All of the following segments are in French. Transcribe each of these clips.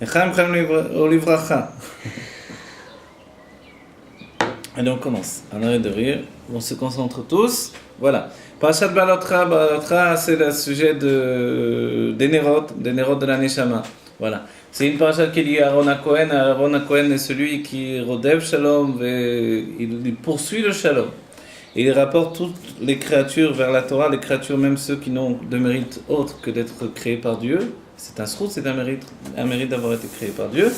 Echaim Olivracha. Et donc on commence. On arrête de rire. On se concentre tous. Voilà. Parashat Balotra. Balotra, c'est le sujet des Nérot de la Neshama. Voilà. C'est une parashat qui est liée à Aaron HaKohen. Aaron HaKohen est celui qui rodev Shalom et il poursuit le Shalom. Et il rapporte toutes les créatures vers la Torah, les créatures, même ceux qui n'ont de mérite autre que d'être créés par Dieu. C'est un srout, c'est un mérite d'avoir été créé par Dieu.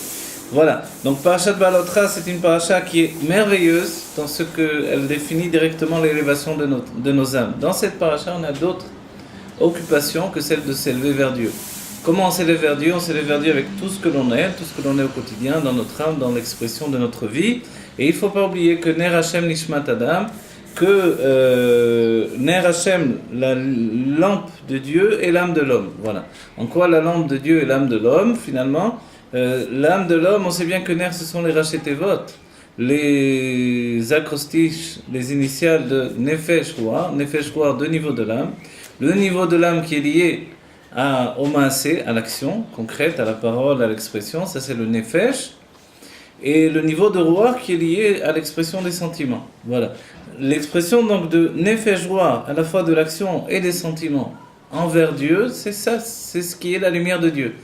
Voilà. Donc Parashat Balotra, c'est une parasha qui est merveilleuse dans ce qu'elle définit directement l'élévation de nos âmes. Dans cette parasha, on a d'autres occupations que celle de s'élever vers Dieu. Comment on s'élève vers Dieu? On s'élève vers Dieu avec tout ce que l'on est, tout ce que l'on est au quotidien, dans notre âme, dans l'expression de notre vie. Et il ne faut pas oublier que Ner Hashem Nishmat Adam, que Ner Hashem, la lampe de Dieu, est l'âme de l'homme. Voilà. En quoi la lampe de Dieu est l'âme de l'homme, finalement? L'âme de l'homme, on sait bien que Ner, ce sont les Rachetevot, les acrostiches, les initiales de Nefesh Ruach, deux niveaux de l'âme. Le niveau de l'âme qui est lié au Maasé, à l'action concrète, à la parole, à l'expression, ça c'est le Nefesh. Et le niveau de Ruach qui est lié à l'expression des sentiments. Voilà. L'expression donc de Nefesh Ruach, à la fois de l'action et des sentiments envers Dieu, c'est ça, c'est ce qui est la lumière de Dieu.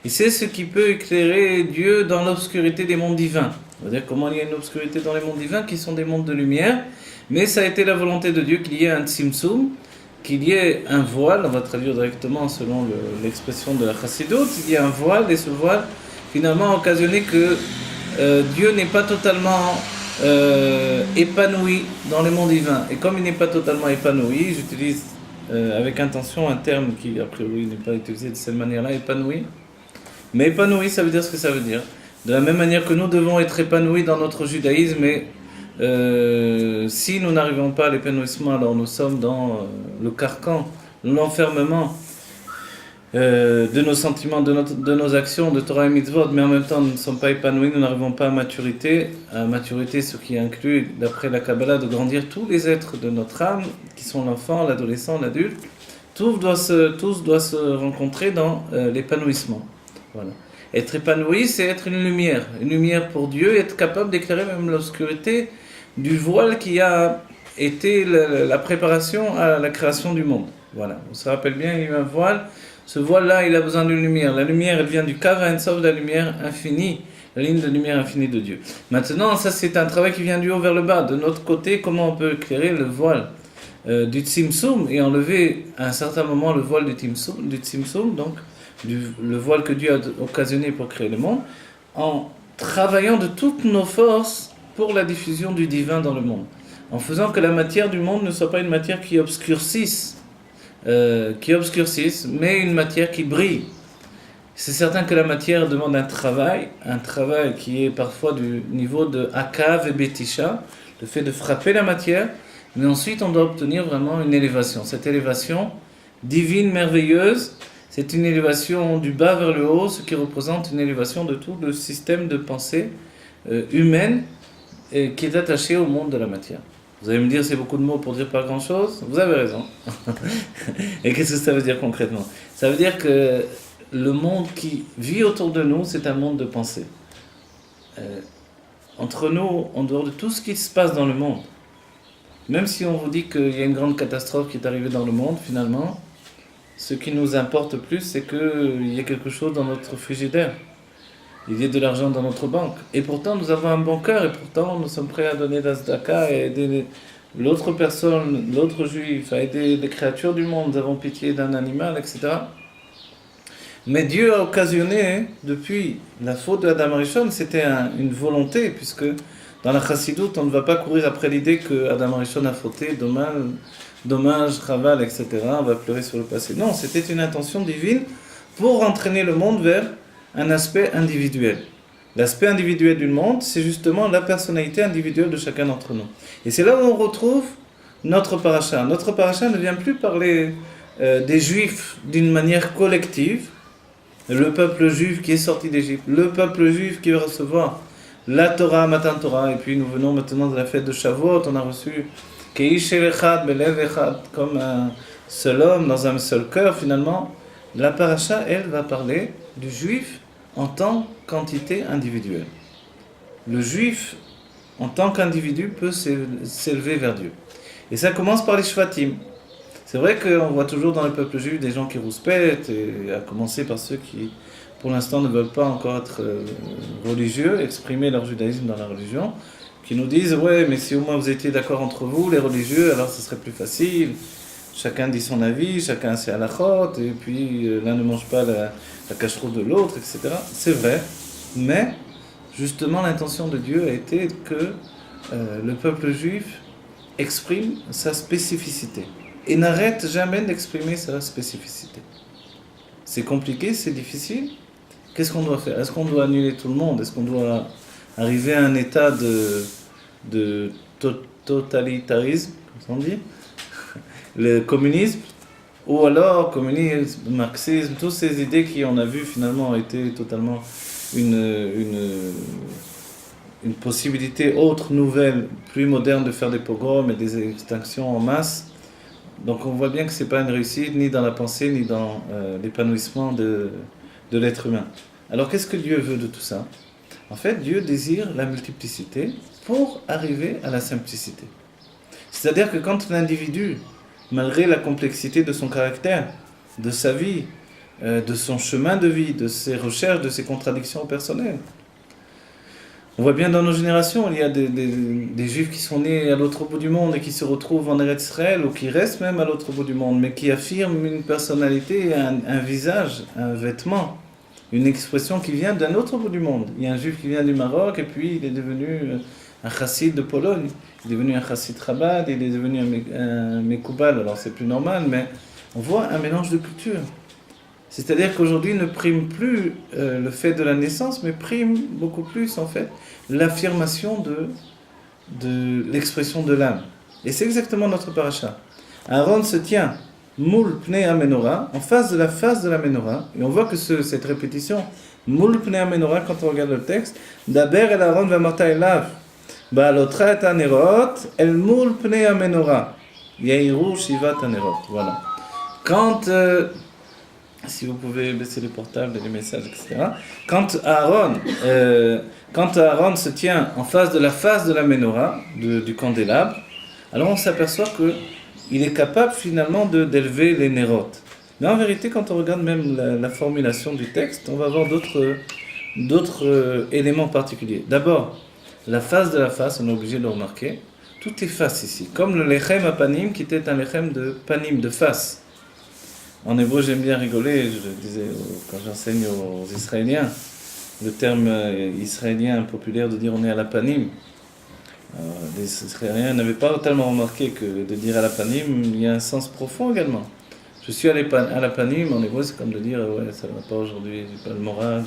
Et c'est ce qui peut éclairer Dieu dans l'obscurité des mondes divins. C'est-à-dire comment il y a une obscurité dans les mondes divins qui sont des mondes de lumière, mais ça a été la volonté de Dieu qu'il y ait un tzimtzum, qu'il y ait un voile, on va traduire directement selon l'expression de la Chassidut, il y a un voile, et ce voile finalement a occasionné que Dieu n'est pas totalement épanoui dans les mondes divins. Et comme il n'est pas totalement épanoui, j'utilise avec intention un terme qui a priori n'est pas utilisé de cette manière-là, épanoui. Mais épanoui, ça veut dire ce que ça veut dire. De la même manière que nous devons être épanouis dans notre judaïsme, et si nous n'arrivons pas à l'épanouissement, alors nous sommes dans le carcan, l'enfermement de nos sentiments, de nos actions, de Torah et Mitzvot, mais en même temps nous ne sommes pas épanouis, nous n'arrivons pas à maturité. À maturité, ce qui inclut, d'après la Kabbalah, de grandir tous les êtres de notre âme, qui sont l'enfant, l'adolescent, l'adulte. Tous doivent se rencontrer dans l'épanouissement. Voilà. Être épanoui, c'est être une lumière pour Dieu, et être capable d'éclairer même l'obscurité du voile qui a été la préparation à la création du monde. Voilà. On se rappelle bien, il y a eu un voile. Ce voile-là, il a besoin d'une lumière. La lumière, elle vient du Kav HaEin-Sof, de la lumière infinie, la ligne de lumière infinie de Dieu. Maintenant, ça c'est un travail qui vient du haut vers le bas. De notre côté, comment on peut éclairer le voile du Tzimtzum et enlever à un certain moment le voile du Tzimtzum, donc le voile que Dieu a occasionné pour créer le monde, en travaillant de toutes nos forces pour la diffusion du divin dans le monde. En faisant que la matière du monde ne soit pas une matière qui obscurcisse, mais une matière qui brille. C'est certain que la matière demande un travail qui est parfois du niveau de Akav et Betisha, le fait de frapper la matière, mais ensuite on doit obtenir vraiment une élévation. Cette élévation divine, merveilleuse, c'est une élévation du bas vers le haut, ce qui représente une élévation de tout le système de pensée humaine qui est attaché au monde de la matière. Vous allez me dire, c'est beaucoup de mots pour dire pas grand-chose. Vous avez raison. Et qu'est-ce que ça veut dire concrètement? Ça veut dire que le monde qui vit autour de nous, c'est un monde de pensée. Entre nous, en dehors de tout ce qui se passe dans le monde, même si on vous dit qu'il y a une grande catastrophe qui est arrivée dans le monde, finalement, ce qui nous importe plus, c'est qu'il y a quelque chose dans notre frigidaire. Il y a de l'argent dans notre banque. Et pourtant, nous avons un bon cœur, et pourtant, nous sommes prêts à donner la tzedaka et aider l'autre personne, l'autre juif, à aider les créatures du monde. Nous avons pitié d'un animal, etc. Mais Dieu a occasionné, depuis la faute de Adam Arishon, c'était une volonté, puisque dans la Chassidut, on ne va pas courir après l'idée que Adam Arishon a fauté, dommage, chaval, etc. On va pleurer sur le passé. Non, c'était une intention divine pour entraîner le monde vers un aspect individuel. L'aspect individuel du monde, c'est justement la personnalité individuelle de chacun d'entre nous. Et c'est là où on retrouve notre paracha. Notre paracha ne vient plus parler des Juifs d'une manière collective, le peuple juif qui est sorti d'Égypte, le peuple juif qui va recevoir la Torah, Matan Torah, et puis nous venons maintenant de la fête de Shavuot, on a reçu Keish Echad, Belev Echad, comme un seul homme dans un seul cœur finalement. La paracha, elle, va parler du juif en tant qu'entité individuelle. Le juif, en tant qu'individu, peut s'élever vers Dieu. Et ça commence par les shvatim. C'est vrai qu'on voit toujours dans le peuple juif des gens qui rouspètent, et à commencer par ceux qui, pour l'instant, ne veulent pas encore être religieux, exprimer leur judaïsme dans la religion, qui nous disent « Ouais, mais si au moins vous étiez d'accord entre vous, les religieux, alors ce serait plus facile. Chacun dit son avis, chacun a ses halachot, et puis l'un ne mange pas la cacheroute de l'autre, etc. » C'est vrai, mais justement l'intention de Dieu a été que le peuple juif exprime sa spécificité et n'arrête jamais d'exprimer sa spécificité. C'est compliqué, c'est difficile. Qu'est-ce qu'on doit faire? Est-ce qu'on doit annuler tout le monde? Est-ce qu'on doit arriver à un état de totalitarisme, comme on dit, le communisme, ou alors communisme, marxisme, toutes ces idées qui, on a vu, finalement, ont été totalement une possibilité autre, nouvelle, plus moderne de faire des pogroms et des extinctions en masse. Donc on voit bien que ce n'est pas une réussite, ni dans la pensée, ni dans l'épanouissement de l'être humain. Alors qu'est-ce que Dieu veut de tout ça? En fait, Dieu désire la multiplicité pour arriver à la simplicité. C'est-à-dire que quand l'individu, malgré la complexité de son caractère, de sa vie, de son chemin de vie, de ses recherches, de ses contradictions personnelles, on voit bien dans nos générations, il y a des juifs qui sont nés à l'autre bout du monde et qui se retrouvent en Eretz Israël ou qui restent même à l'autre bout du monde, mais qui affirment une personnalité, un visage, un vêtement, une expression qui vient d'un autre bout du monde. Il y a un juif qui vient du Maroc et puis il est devenu un chassid de Pologne, il est devenu un chassid Chabad, il est devenu un Mekoubal, alors c'est plus normal, mais on voit un mélange de cultures. C'est-à-dire qu'aujourd'hui ne prime plus le fait de la naissance, mais prime beaucoup plus en fait l'affirmation de l'expression de l'âme. Et c'est exactement notre paracha. Aaron se tient moul pnei amenora, en face de la menorah, et on voit que cette répétition moul pnei amenora, quand on regarde le texte, daber el Aaron v'amarta elav ba'alotra et anerot el moul pnei amenora yeiru shivat anerot. Voilà. Quand si vous pouvez baisser les portables et les messages, etc. Quand Aaron se tient en face de la menorah, du candélabre, alors on s'aperçoit qu'il est capable finalement d'élever les nérotes. Mais en vérité, quand on regarde même la formulation du texte, on va voir d'autres éléments particuliers. D'abord, la face de la face, on est obligé de le remarquer, tout est face ici, comme le lechem à panim qui était un lechem de panim, de face. En hébreu, j'aime bien rigoler, je le disais quand j'enseigne aux Israéliens, le terme israélien populaire de dire on est à la panim. Les Israéliens n'avaient pas tellement remarqué que de dire à la panim, il y a un sens profond également. Je suis à la panim, en hébreu, c'est comme de dire ouais, ça ne va pas aujourd'hui, j'ai pas le moral,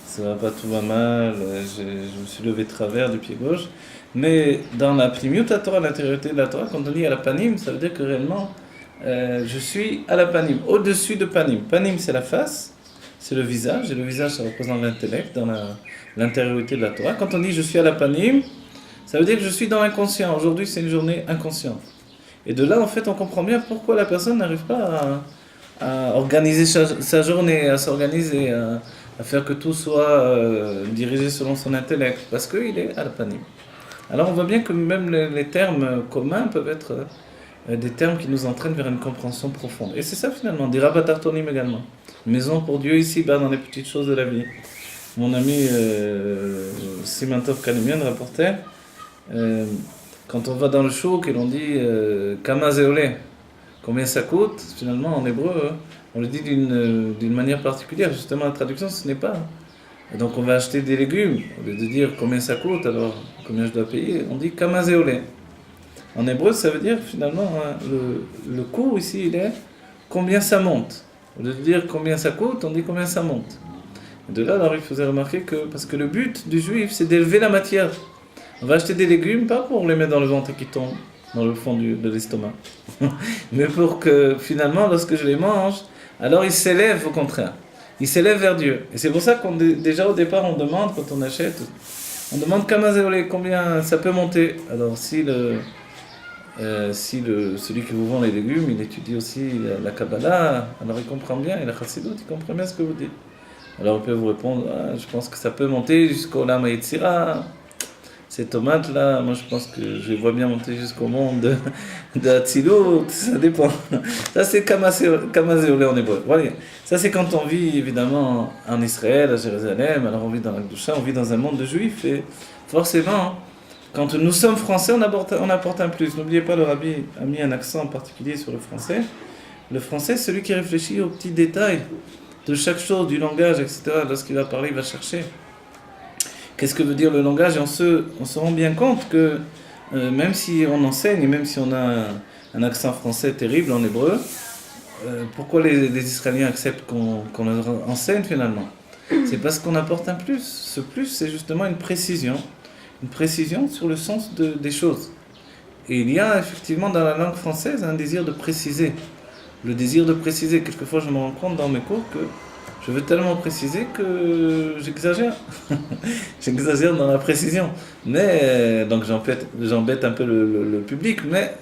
ça va pas, tout va mal, je me suis levé de travers du pied gauche. Mais dans la pnimiut à Torah, l'intériorité de la Torah, quand on dit à la panim, ça veut dire que réellement, je suis à la panim, au-dessus de panim. Panim, c'est la face, c'est le visage, et le visage, ça représente l'intellect, dans l'intériorité de la Torah. Quand on dit je suis à la panim, ça veut dire que je suis dans l'inconscient. Aujourd'hui, c'est une journée inconsciente. Et de là, en fait, on comprend bien pourquoi la personne n'arrive pas à organiser sa journée, à s'organiser, à faire que tout soit dirigé selon son intellect, parce qu'il est à la panim. Alors, on voit bien que même les termes communs peuvent être des termes qui nous entraînent vers une compréhension profonde. Et c'est ça finalement, des rabat tartonim également. Maison pour Dieu ici-bas dans les petites choses de la vie. Mon ami Simantov Kalimian rapportait, quand on va dans le shuk et l'on dit Kama zeolé, combien ça coûte, finalement en hébreu, on le dit d'une manière particulière. Justement, la traduction, ce n'est pas. Et donc on va acheter des légumes, au lieu de dire combien ça coûte, alors combien je dois payer, on dit Kama zeolé. En hébreu, ça veut dire finalement, le coût ici, il est combien ça monte. Au lieu de dire combien ça coûte, on dit combien ça monte. Et de là, alors il faisait remarquer que, parce que le but du juif, c'est d'élever la matière. On va acheter des légumes, pas pour les mettre dans le ventre et qu'ils tombent dans le fond de l'estomac, mais pour que finalement, lorsque je les mange, alors ils s'élèvent au contraire. Ils s'élèvent vers Dieu. Et c'est pour ça qu'on déjà au départ, on demande, quand on achète, on demande combien ça peut monter. Alors si celui qui vous vend les légumes, il étudie aussi la Kabbalah, alors il comprend bien, et la Chassidut, il comprend bien ce que vous dites. Alors on peut vous répondre, ah, je pense que ça peut monter jusqu'au Lama Yetzira. Ces tomates-là, moi je pense que je les vois bien monter jusqu'au monde de Hatzilut, ça dépend. Ça c'est Kamazéolé en hébreu. Voilà. Ça c'est quand on vit évidemment en Israël, à Jérusalem, alors on vit dans la Gdoucha, on vit dans un monde de juifs et forcément, quand nous sommes français, on apporte un plus. N'oubliez pas, le rabbi a mis un accent particulier sur le français. Le français, c'est celui qui réfléchit aux petits détails de chaque chose, du langage, etc. Lorsqu'il va parler, il va chercher. Qu'est-ce que veut dire le langage? Et on se rend bien compte que même si on enseigne, et même si on a un accent français terrible en hébreu, pourquoi les Israéliens acceptent qu'on leur enseigne finalement? C'est parce qu'on apporte un plus. Ce plus, c'est justement une précision sur le sens des choses. Et il y a effectivement dans la langue française un désir de préciser. Le désir de préciser, quelquefois je me rends compte dans mes cours que je veux tellement préciser que j'exagère. J'exagère dans la précision. Mais, donc j'embête un peu le public, mais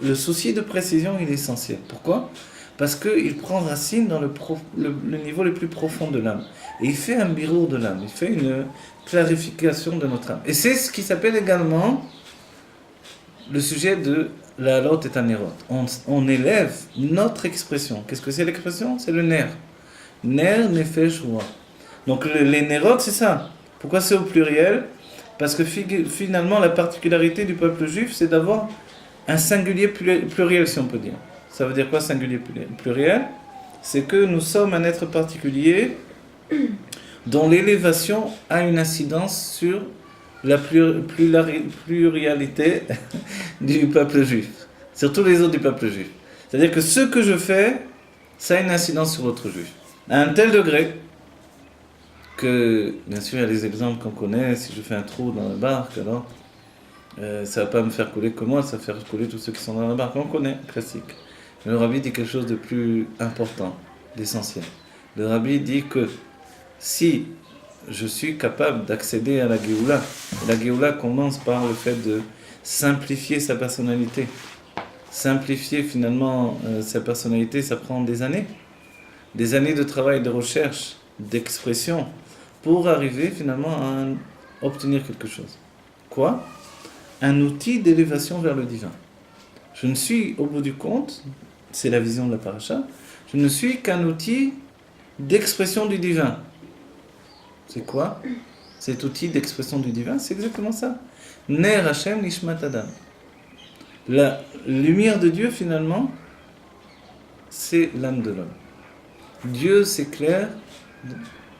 le souci de précision, il est essentiel. Pourquoi? Parce qu'il prend racine dans le niveau le plus profond de l'âme. Et il fait un birour de l'âme, il fait une clarification de notre âme. Et c'est ce qui s'appelle également le sujet de la halot et anerot. On élève notre expression. Qu'est-ce que c'est l'expression? C'est le ner. Ner, nefesh, roi. Donc les nerot, c'est ça. Pourquoi c'est au pluriel? Parce que finalement, la particularité du peuple juif, c'est d'avoir un singulier pluriel, si on peut dire. Ça veut dire quoi, singulier pluriel? C'est que nous sommes un être particulier dont l'élévation a une incidence sur la pluralité du peuple juif, sur tous les autres du peuple juif. C'est-à-dire que ce que je fais, ça a une incidence sur l'autre juif. À un tel degré que, bien sûr, il y a les exemples qu'on connaît. Si je fais un trou dans la barque, alors ça ne va pas me faire couler que moi, ça va faire couler tous ceux qui sont dans la barque. On connaît, classique. Mais le rabbi dit quelque chose de plus important, d'essentiel. Le rabbi dit que si je suis capable d'accéder à la Géoula, la Géoula commence par le fait de simplifier sa personnalité. Simplifier finalement sa personnalité, ça prend des années de travail, de recherche, d'expression, pour arriver finalement à obtenir quelque chose. Quoi? Un outil d'élévation vers le divin. Je ne suis, au bout du compte, c'est la vision de la paracha, je ne suis qu'un outil d'expression du divin. C'est quoi cet outil d'expression du divin? C'est exactement ça. Ner Hashem Nishmat Adam. La lumière de Dieu, finalement, c'est l'âme de l'homme. Dieu s'éclaire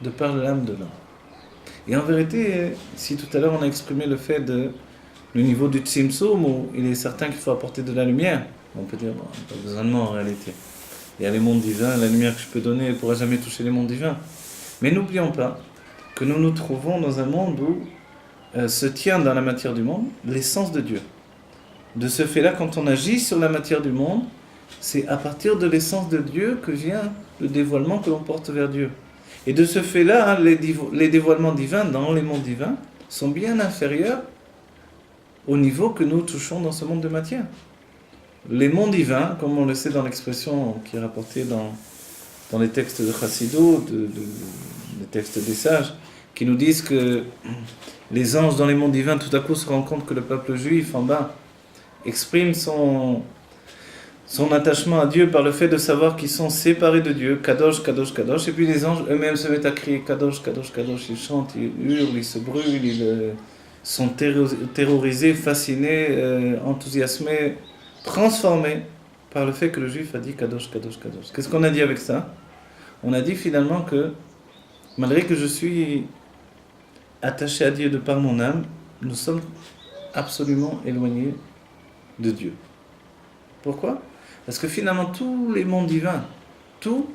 de par l'âme de l'homme. Et en vérité, si tout à l'heure on a exprimé le fait de le niveau du Tzimtzum, où il est certain qu'il faut apporter de la lumière, on peut dire, bon, pas besoin de moi en réalité. Il y a les mondes divins, la lumière que je peux donner ne pourra jamais toucher les mondes divins. Mais n'oublions pas que nous nous trouvons dans un monde où se tient dans la matière du monde l'essence de Dieu. De ce fait-là, quand on agit sur la matière du monde, c'est à partir de l'essence de Dieu que vient le dévoilement que l'on porte vers Dieu. Et de ce fait-là, les dévoilements divins dans les mondes divins sont bien inférieurs au niveau que nous touchons dans ce monde de matière. Les mondes divins, comme on le sait dans l'expression qui est rapportée dans les textes de Chassidut, les textes des sages, qui nous disent que les anges dans les mondes divins, tout à coup, se rendent compte que le peuple juif en bas exprime son attachement à Dieu par le fait de savoir qu'ils sont séparés de Dieu, Kadosh, Kadosh, Kadosh, et puis les anges eux-mêmes se mettent à crier Kadosh, Kadosh, Kadosh, ils chantent, ils hurlent, ils se brûlent, ils sont terrorisés, fascinés, enthousiasmés, transformés par le fait que le juif a dit Kadosh, Kadosh, Kadosh. Qu'est-ce qu'on a dit avec ça? On a dit finalement que, malgré que je suis attaché à Dieu de par mon âme, nous sommes absolument éloignés de Dieu. Pourquoi? Parce que finalement, tous les mondes divins, tout,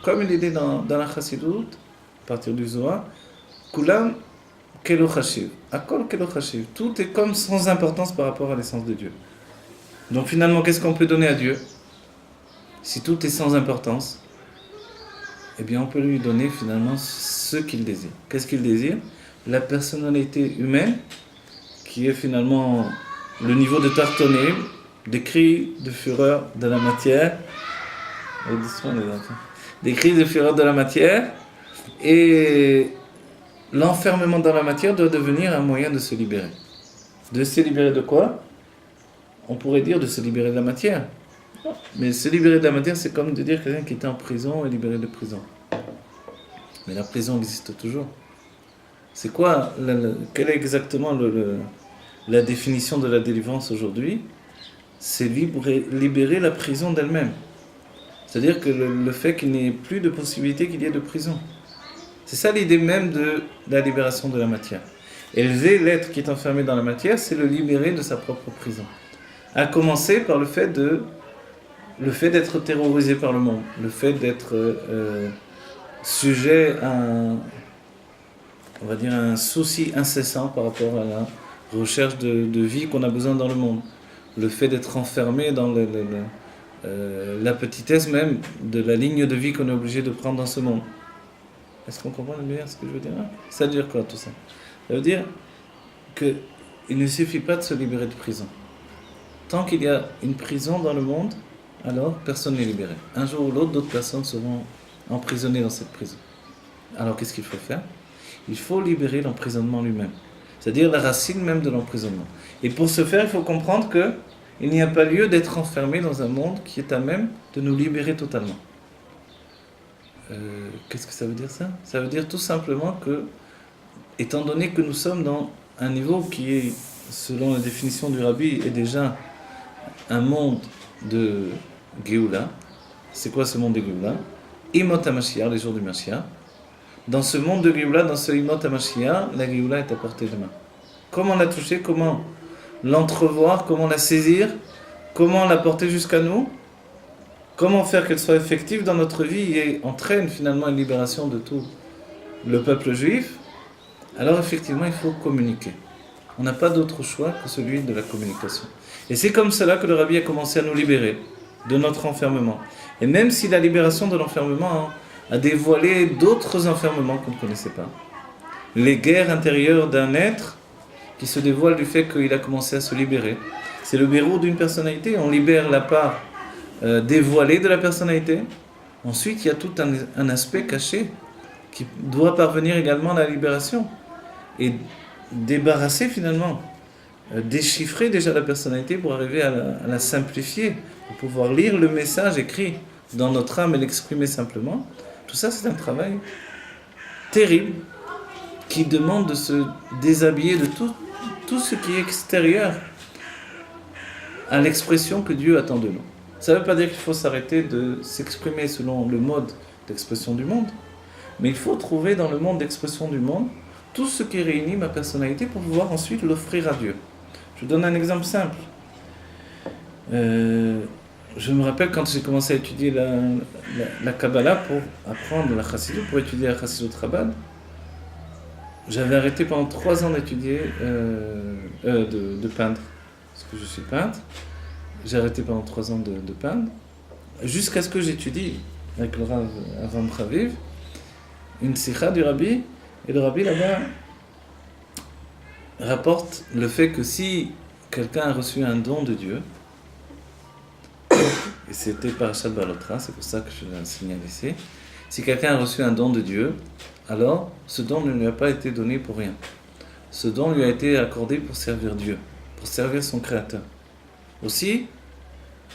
comme il est dit dans la Chassidut, à partir du Zohar, Kulam Kelo Chashiv, Akol Kelo Chashiv, tout est comme sans importance par rapport à l'essence de Dieu. Donc finalement, qu'est-ce qu'on peut donner à Dieu? Si tout est sans importance, eh bien on peut lui donner finalement ce qu'il désire. Qu'est-ce qu'il désire? La personnalité humaine, qui est finalement le niveau de Tartonim, des cris de fureur de la matière, des cris de fureur de la matière, Et l'enfermement dans la matière doit devenir un moyen de se libérer. De se libérer de quoi? On pourrait dire de se libérer de la matière. Mais se libérer de la matière, c'est comme de dire quelqu'un qui était en prison est libéré de prison. Mais la prison existe toujours. C'est quoi, quelle est exactement la définition de la délivrance aujourd'hui? C'est libérer la prison d'elle-même. C'est-à-dire que le fait qu'il n'y ait plus de possibilité qu'il y ait de prison. C'est ça l'idée même de la libération de la matière. Élever l'être qui est enfermé dans la matière, c'est le libérer de sa propre prison. À commencer par le fait d'être terrorisé par le monde, le fait d'être sujet à on va dire un souci incessant par rapport à la recherche de vie qu'on a besoin dans le monde, le fait d'être enfermé dans la petitesse même de la ligne de vie qu'on est obligé de prendre dans ce monde. Est-ce qu'on comprend bien ce que je veux dire? Ça veut dire quoi tout ça? Ça veut dire qu'il ne suffit pas de se libérer de prison. Tant qu'il y a une prison dans le monde, alors personne n'est libéré. Un jour ou l'autre, d'autres personnes seront emprisonnées dans cette prison. Alors qu'est-ce qu'il faut faire? Il faut libérer l'emprisonnement lui-même. C'est-à-dire la racine même de l'emprisonnement. Et pour ce faire, il faut comprendre qu'il n'y a pas lieu d'être enfermé dans un monde qui est à même de nous libérer totalement. Qu'est-ce que ça veut dire ça? Ça veut dire tout simplement que, étant donné que nous sommes dans un niveau qui est, selon la définition du Rabbi, est déjà un monde de Géoula. C'est quoi ce monde de Géoula? Imot HaMashiach, les jours du Mashiach. Dans ce monde de Géoula, dans ce Imot HaMashiach, la Géoula est à portée de main. Comment la toucher? Comment l'entrevoir? Comment la saisir? Comment la porter jusqu'à nous? Comment faire qu'elle soit effective dans notre vie et entraîne finalement une libération de tout le peuple juif? Alors effectivement, il faut communiquer. On n'a pas d'autre choix que celui de la communication. Et c'est comme cela que le Rabbi a commencé à nous libérer de notre enfermement. Et même si la libération de l'enfermement a dévoilé d'autres enfermements qu'on ne connaissait pas, les guerres intérieures d'un être qui se dévoile du fait qu'il a commencé à se libérer. C'est le verrou d'une personnalité. On libère la part dévoilée de la personnalité. Ensuite, il y a tout un aspect caché qui doit parvenir également à la libération. Et débarrasser finalement, déchiffrer déjà la personnalité pour arriver à la simplifier, pour pouvoir lire le message écrit dans notre âme et l'exprimer simplement. Tout ça, c'est un travail terrible qui demande de se déshabiller de tout ce qui est extérieur à l'expression que Dieu attend de nous. Ça ne veut pas dire qu'il faut s'arrêter de s'exprimer selon le mode d'expression du monde, mais il faut trouver dans le monde d'expression du monde tout ce qui réunit ma personnalité pour pouvoir ensuite l'offrir à Dieu. Je vous donne un exemple simple. Je me rappelle quand j'ai commencé à étudier la Kabbalah pour apprendre la Chassidut, pour étudier la Chassidut Chabad, j'avais arrêté pendant 3 ans d'étudier, de peindre, parce que je suis peintre. J'ai arrêté pendant 3 ans de peindre, jusqu'à ce que j'étudie avec le Rav Avram Chaviv, une sikha du Rabbi, et le Rabbi là-bas rapporte le fait que si quelqu'un a reçu un don de Dieu, et c'était Parashat Balotra, c'est pour ça que je le signale ici, si quelqu'un a reçu un don de Dieu, alors ce don ne lui a pas été donné pour rien. Ce don lui a été accordé pour servir Dieu, pour servir son Créateur. Aussi,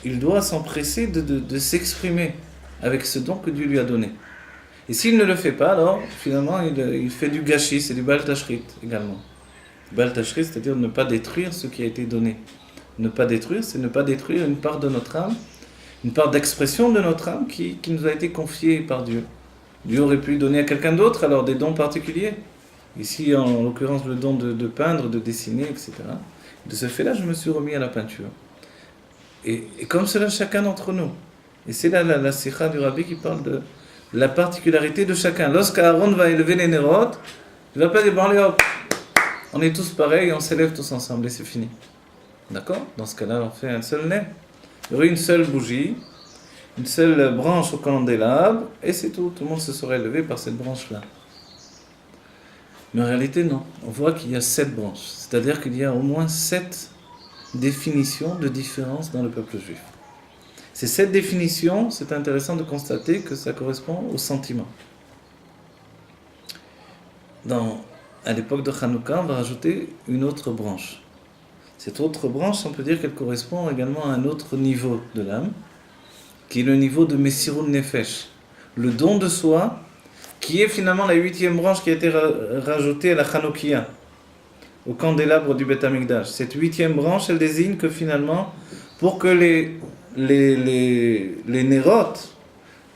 il doit s'empresser de s'exprimer avec ce don que Dieu lui a donné. Et s'il ne le fait pas, alors finalement il fait du gâchis, c'est du Baal Tashrit également. Baal Tashrit, c'est-à-dire ne pas détruire ce qui a été donné. Ne pas détruire, c'est ne pas détruire une part de notre âme, une part d'expression de notre âme qui nous a été confiée par Dieu. Dieu aurait pu donner à quelqu'un d'autre alors des dons particuliers. Ici, en l'occurrence, le don de peindre, de dessiner, etc. De ce fait-là, je me suis remis à la peinture. Et comme cela, chacun d'entre nous. Et c'est là la sikha du Rabbi qui parle de la particularité de chacun. Lorsqu'Aaron va élever les Nérot, il ne va pas dire, bon allez hop, on est tous pareils, on s'élève tous ensemble et c'est fini. D'accord? Dans ce cas-là, on fait un seul nez. Il y aurait une seule bougie, une seule branche au candélabre, et c'est tout. Tout le monde se serait élevé par cette branche-là. Mais en réalité, non. On voit qu'il y a 7 branches. C'est-à-dire qu'il y a au moins 7 définitions de différence dans le peuple juif. Ces 7 définitions, c'est intéressant de constater que ça correspond aux sentiments. à l'époque de Hanouka, on va rajouter une autre branche. Cette autre branche, on peut dire qu'elle correspond également à un autre niveau de l'âme, qui est le niveau de Messirun Nefesh, le don de soi, qui est finalement la 8e branche qui a été rajoutée à la Hanoukia, au candélabre du Beth Amikdash. Cette 8e branche, elle désigne que finalement, pour que les nérotes,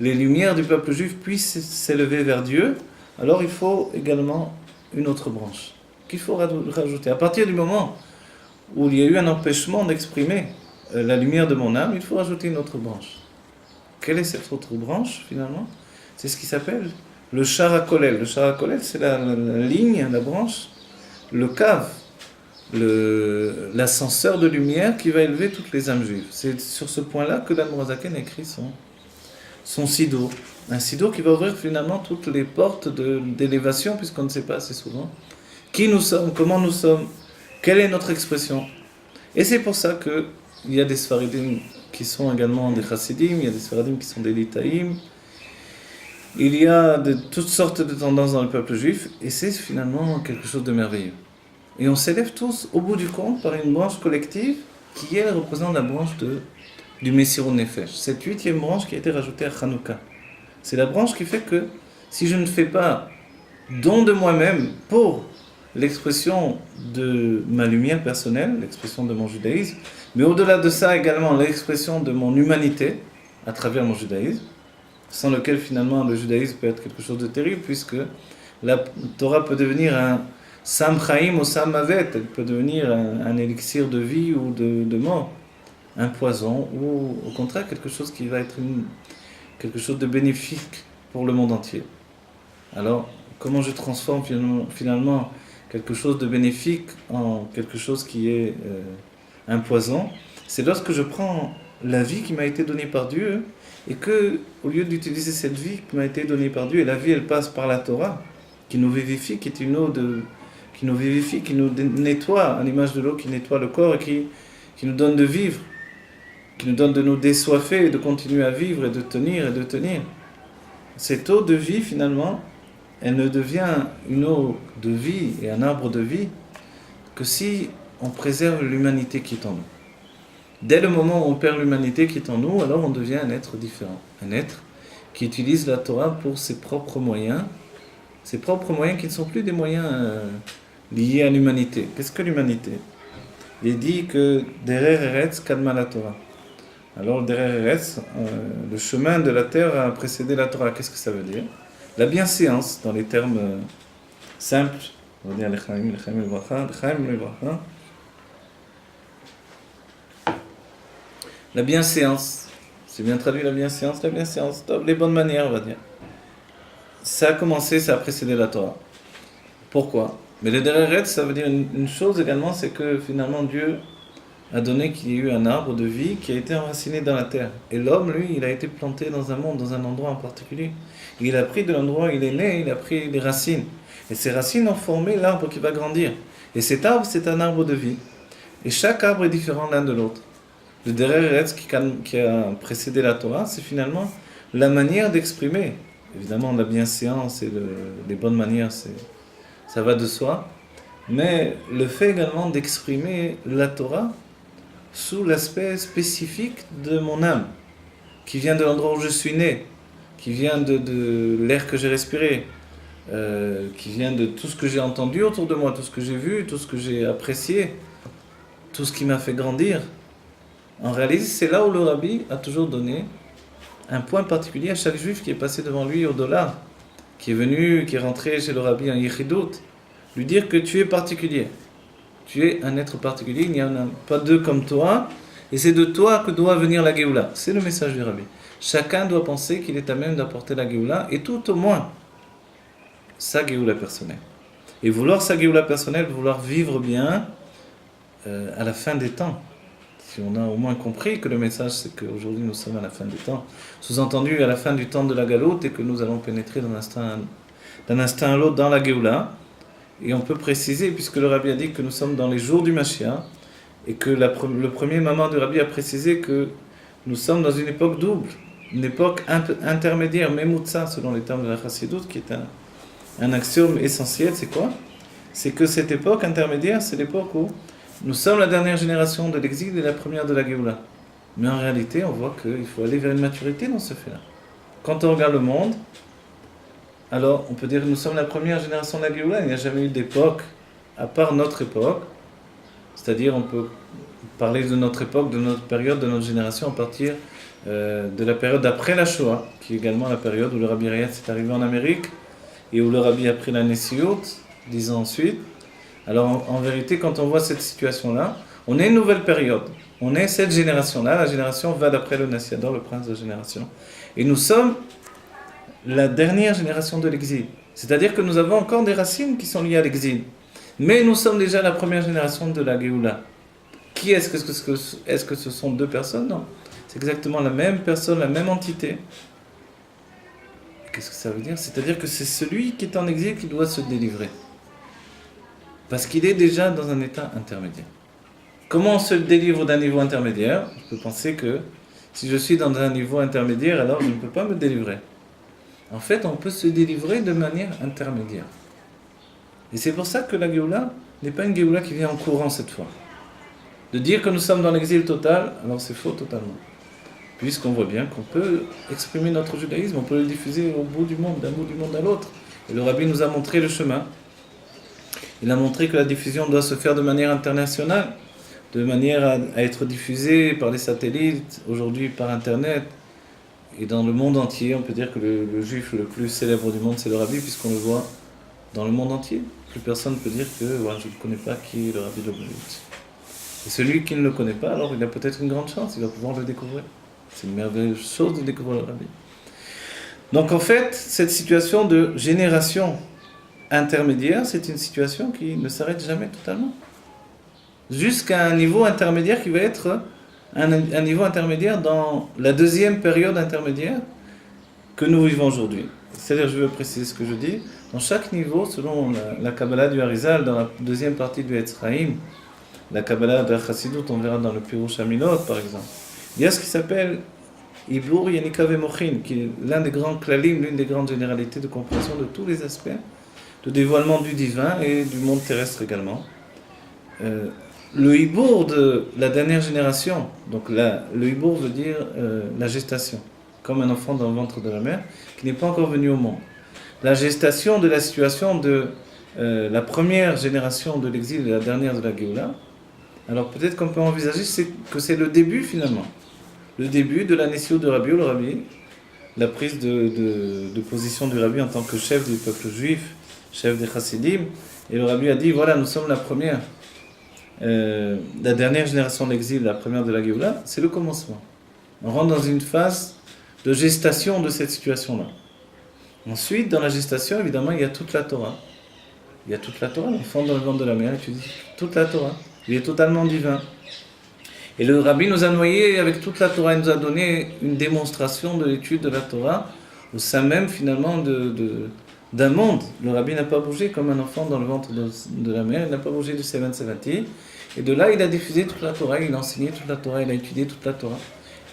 les lumières du peuple juif puissent s'élever vers Dieu, alors il faut également une autre branche qu'il faut rajouter. À partir du moment où il y a eu un empêchement d'exprimer la lumière de mon âme, il faut rajouter une autre branche. Quelle est cette autre branche finalement? C'est ce qui s'appelle le Shara Kolel. Le Shara Kolel, c'est la ligne, la branche, le cave, l'ascenseur de lumière qui va élever toutes les âmes juives. C'est sur ce point-là que l'Admor Zaken a écrit son sido. Un sido qui va ouvrir finalement toutes les portes d'élévation, puisqu'on ne sait pas assez souvent qui nous sommes, comment nous sommes, quelle est notre expression. Et c'est pour ça qu'il y a des Sfaradim qui sont également des Chassidim, il y a des Sfaradim qui sont des Litaïm. Il y a de toutes sortes de tendances dans le peuple juif, et c'est finalement quelque chose de merveilleux. Et on s'élève tous, au bout du compte, par une branche collective qui, elle, représente la branche du Messirun Nefesh. Cette 8e branche qui a été rajoutée à Hanouka. C'est la branche qui fait que, si je ne fais pas don de moi-même pour l'expression de ma lumière personnelle, l'expression de mon judaïsme, mais au-delà de ça également l'expression de mon humanité à travers mon judaïsme, sans lequel finalement le judaïsme peut être quelque chose de terrible, puisque la Torah peut devenir un Sam Chaim ou Sam Mavet, elle peut devenir un élixir de vie ou de mort, un poison, ou au contraire quelque chose qui va être quelque chose de bénéfique pour le monde entier. Alors, comment je transforme finalement quelque chose de bénéfique en quelque chose qui est un poison? C'est lorsque je prends la vie qui m'a été donnée par Dieu, et que, au lieu d'utiliser cette vie qui m'a été donnée par Dieu, et la vie elle passe par la Torah, qui nous vivifie, qui est une eau qui nous vivifie, qui nous nettoie, à l'image de l'eau qui nettoie le corps, et qui nous donne de vivre, qui nous donne de nous désoiffer, et de continuer à vivre, et de tenir, et de tenir. Cette eau de vie, finalement, elle ne devient une eau de vie et un arbre de vie que si on préserve l'humanité qui est en nous. Dès le moment où on perd l'humanité qui est en nous, alors on devient un être différent. Un être qui utilise la Torah pour ses propres moyens qui ne sont plus des moyens liés à l'humanité. Qu'est-ce que l'humanité? Il est dit que Derer Eretz Kadma la Torah. Alors Derer Eretz, le chemin de la terre a précédé la Torah. Qu'est-ce que ça veut dire? La bienséance, dans les termes simples, on va dire Lechaim, Lechaim Lebracha, Lechaim Lebracha. La bienséance, c'est bien traduit la bienséance, les bonnes manières, on va dire. Ça a commencé, ça a précédé la Torah. Pourquoi? Mais le Dereret, ça veut dire une chose également, c'est que finalement Dieu a donné qu'il y ait eu un arbre de vie qui a été enraciné dans la terre. Et l'homme, lui, il a été planté dans un monde, dans un endroit en particulier. Et il a pris de l'endroit où il est né, il a pris les racines. Et ces racines ont formé l'arbre qui va grandir. Et cet arbre, c'est un arbre de vie. Et chaque arbre est différent l'un de l'autre. Le Dereret qui a précédé la Torah, c'est finalement la manière d'exprimer. Évidemment, la bienséance et les bonnes manières, ça va de soi. Mais le fait également d'exprimer la Torah sous l'aspect spécifique de mon âme, qui vient de l'endroit où je suis né, qui vient de l'air que j'ai respiré, qui vient de tout ce que j'ai entendu autour de moi, tout ce que j'ai vu, tout ce que j'ai apprécié, tout ce qui m'a fait grandir. En réalité, c'est là où le Rabbi a toujours donné un point particulier à chaque juif qui est passé devant lui au-delà, qui est rentré chez le Rabbi en Yichidut, lui dire que tu es particulier. Tu es un être particulier, il n'y en a pas deux comme toi, et c'est de toi que doit venir la Géoula. C'est le message du Rabbi. Chacun doit penser qu'il est à même d'apporter la Géoula, et tout au moins sa Géoula personnelle. Et vouloir sa Géoula personnelle, vouloir vivre bien à la fin des temps. Si on a au moins compris que le message c'est qu'aujourd'hui nous sommes à la fin des temps, sous-entendu à la fin du temps de la Galoute, et que nous allons pénétrer d'un instant à l'autre dans la Géoula. Et on peut préciser, puisque le Rabbi a dit que nous sommes dans les jours du Mashiach, et que le premier maman du Rabbi a précisé que nous sommes dans une époque double, une époque intermédiaire, Memutsa, selon les termes de la Chassidut, qui est un axiome essentiel, c'est quoi? C'est que cette époque intermédiaire, c'est l'époque où nous sommes la dernière génération de l'exil et la première de la Géoula. Mais en réalité, on voit qu'il faut aller vers une maturité dans ce fait-là. Quand on regarde le monde, alors on peut dire que nous sommes la première génération de la Géoula. Il n'y a jamais eu d'époque, à part notre époque. C'est-à-dire, on peut parler de notre époque, de notre période, de notre génération, à partir de la période après la Shoah, qui est également la période où le Rabbi Rayat est arrivé en Amérique et où le Rabbi a pris la Nessiout, 10 ans ensuite. Alors en vérité, quand on voit cette situation-là, on est une nouvelle période. On est cette génération-là, la génération va d'après le Nassiador, le prince de génération. Et nous sommes la dernière génération de l'exil. C'est-à-dire que nous avons encore des racines qui sont liées à l'exil. Mais nous sommes déjà la première génération de la Géoula. Qui est-ce que, est-ce que ce sont deux personnes? Non. C'est exactement la même personne, la même entité. Qu'est-ce que ça veut dire? C'est-à-dire que c'est celui qui est en exil qui doit se délivrer. Parce qu'il est déjà dans un état intermédiaire. Comment on se délivre d'un niveau intermédiaire? Je peux penser que si je suis dans un niveau intermédiaire, alors je ne peux pas me délivrer. En fait, on peut se délivrer de manière intermédiaire. Et c'est pour ça que la Géoula n'est pas une Géoula qui vient en courant cette fois. De dire que nous sommes dans l'exil total, alors c'est faux totalement. Puisqu'on voit bien qu'on peut exprimer notre judaïsme, on peut le diffuser au bout du monde, d'un bout du monde à l'autre. Et le Rabbi nous a montré le chemin. Il a montré que la diffusion doit se faire de manière internationale, de manière à être diffusée par les satellites, aujourd'hui par Internet, et dans le monde entier. On peut dire que le juif le plus célèbre du monde, c'est le Rabbi, puisqu'on le voit dans le monde entier. Plus personne ne peut dire que ouais, je ne connais pas qui est le Rabbi de Lubavitch. Et celui qui ne le connaît pas, alors il a peut-être une grande chance, il va pouvoir le découvrir. C'est une merveilleuse chose de découvrir le Rabbi. Donc en fait, cette situation de génération intermédiaire, c'est une situation qui ne s'arrête jamais totalement. Jusqu'à un niveau intermédiaire qui va être un niveau intermédiaire dans la deuxième période intermédiaire que nous vivons aujourd'hui. C'est-à-dire, je veux préciser ce que je dis, dans chaque niveau, selon la Kabbalah du Harizal, dans la deuxième partie du Etz Chaim, la Kabbalah de la Chassidut, on verra dans le Pirush Hamilot par exemple, il y a ce qui s'appelle Ibur Yenika Vemochin, qui est l'un des grands klalim, l'une des grandes généralités de compréhension de tous les aspects de dévoilement du divin et du monde terrestre également. Le hibour de la dernière génération, donc le hibour veut dire la gestation, comme un enfant dans le ventre de la mère qui n'est pas encore venu au monde. La gestation de la situation de la première génération de l'exil et la dernière de la Géoula, alors peut-être qu'on peut envisager que c'est le début finalement, le début de la Nessiout de Rabbi, le Rabbi, la prise de position du Rabbi en tant que chef du peuple juif, chef des Chassidim, et le Rabbi a dit, voilà, nous sommes la première, la dernière génération d'exil, la première de la Géoula, c'est le commencement. On rentre dans une phase de gestation de cette situation-là. Ensuite, dans la gestation, évidemment, il y a toute la Torah. Il y a toute la Torah, l'enfant dans le ventre de la mère étudie toute la Torah. Il est totalement divin. Et le Rabbi nous a noyés avec toute la Torah, il nous a donné une démonstration de l'étude de la Torah au sein même, finalement, d'un monde. Le Rabbi n'a pas bougé comme un enfant dans le ventre de la mère, il n'a pas bougé du 770. Et de là, il a diffusé toute la Torah, il a enseigné toute la Torah, il a étudié toute la Torah.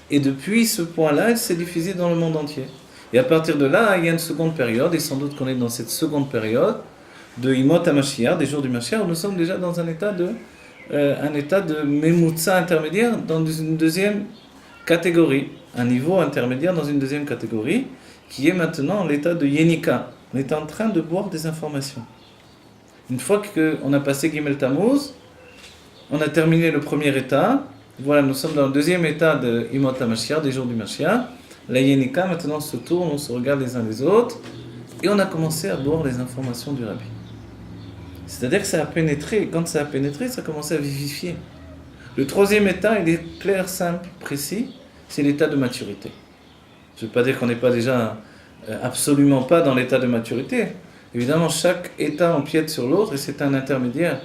Et depuis ce point-là, il s'est diffusé dans le monde entier. Et à partir de là, il y a une seconde période, et sans doute qu'on est dans cette seconde période, de Imot HaMashiach, des jours du Mashiach, où nous sommes déjà dans un état de Memutza intermédiaire, dans une deuxième catégorie, un niveau intermédiaire dans une deuxième catégorie, qui est maintenant l'état de Yenika. On est en train de boire des informations. Une fois qu'on a passé Gimel Tammuz, on a terminé le premier état, voilà, nous sommes dans le deuxième état de Imot HaMashiach, des jours du Mashiach. La Yenika, maintenant, on se tourne, on se regarde les uns les autres, et on a commencé à boire les informations du Rabbi. C'est-à-dire que ça a pénétré, et quand ça a pénétré, ça a commencé à vivifier. Le troisième état, il est clair, simple, précis, c'est l'état de maturité. Je ne veux pas dire qu'on n'est pas déjà, absolument pas dans l'état de maturité. Évidemment, chaque état empiète sur l'autre, et c'est un intermédiaire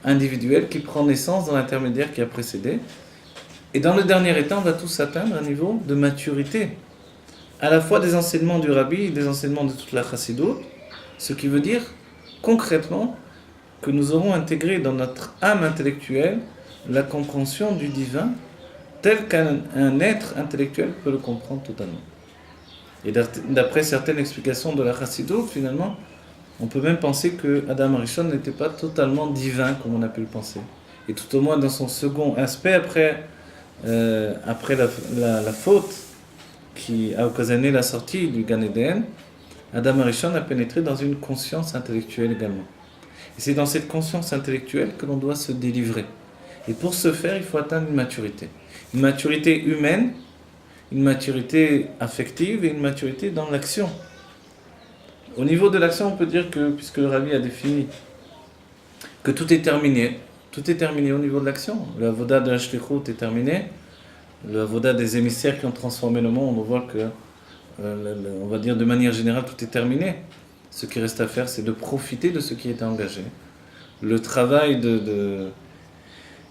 individuel qui prend naissance dans l'intermédiaire qui a précédé. Et dans le dernier état, on va tous atteindre un niveau de maturité, à la fois des enseignements du Rabbi et des enseignements de toute la Chassidut, ce qui veut dire concrètement que nous aurons intégré dans notre âme intellectuelle la compréhension du divin tel qu'un être intellectuel peut le comprendre totalement. Et d'après certaines explications de la Chassidut, finalement, On peut même penser que Adam Arishon n'était pas totalement divin comme on a pu le penser. Et tout au moins dans son second aspect, après la faute qui a occasionné la sortie du Gan Eden, Adam Arishon a pénétré dans une conscience intellectuelle également. Et c'est dans cette conscience intellectuelle que l'on doit se délivrer. Et pour ce faire, il faut atteindre une maturité. Une maturité humaine, une maturité affective et une maturité dans l'action. Au niveau de l'action, on peut dire que, puisque le Rabbi a défini que tout est terminé au niveau de l'action. Le avoda de la shlichut est terminé, le avoda des émissaires qui ont transformé le monde, on voit que, on va dire de manière générale, tout est terminé. Ce qui reste à faire, c'est de profiter de ce qui est engagé. Le travail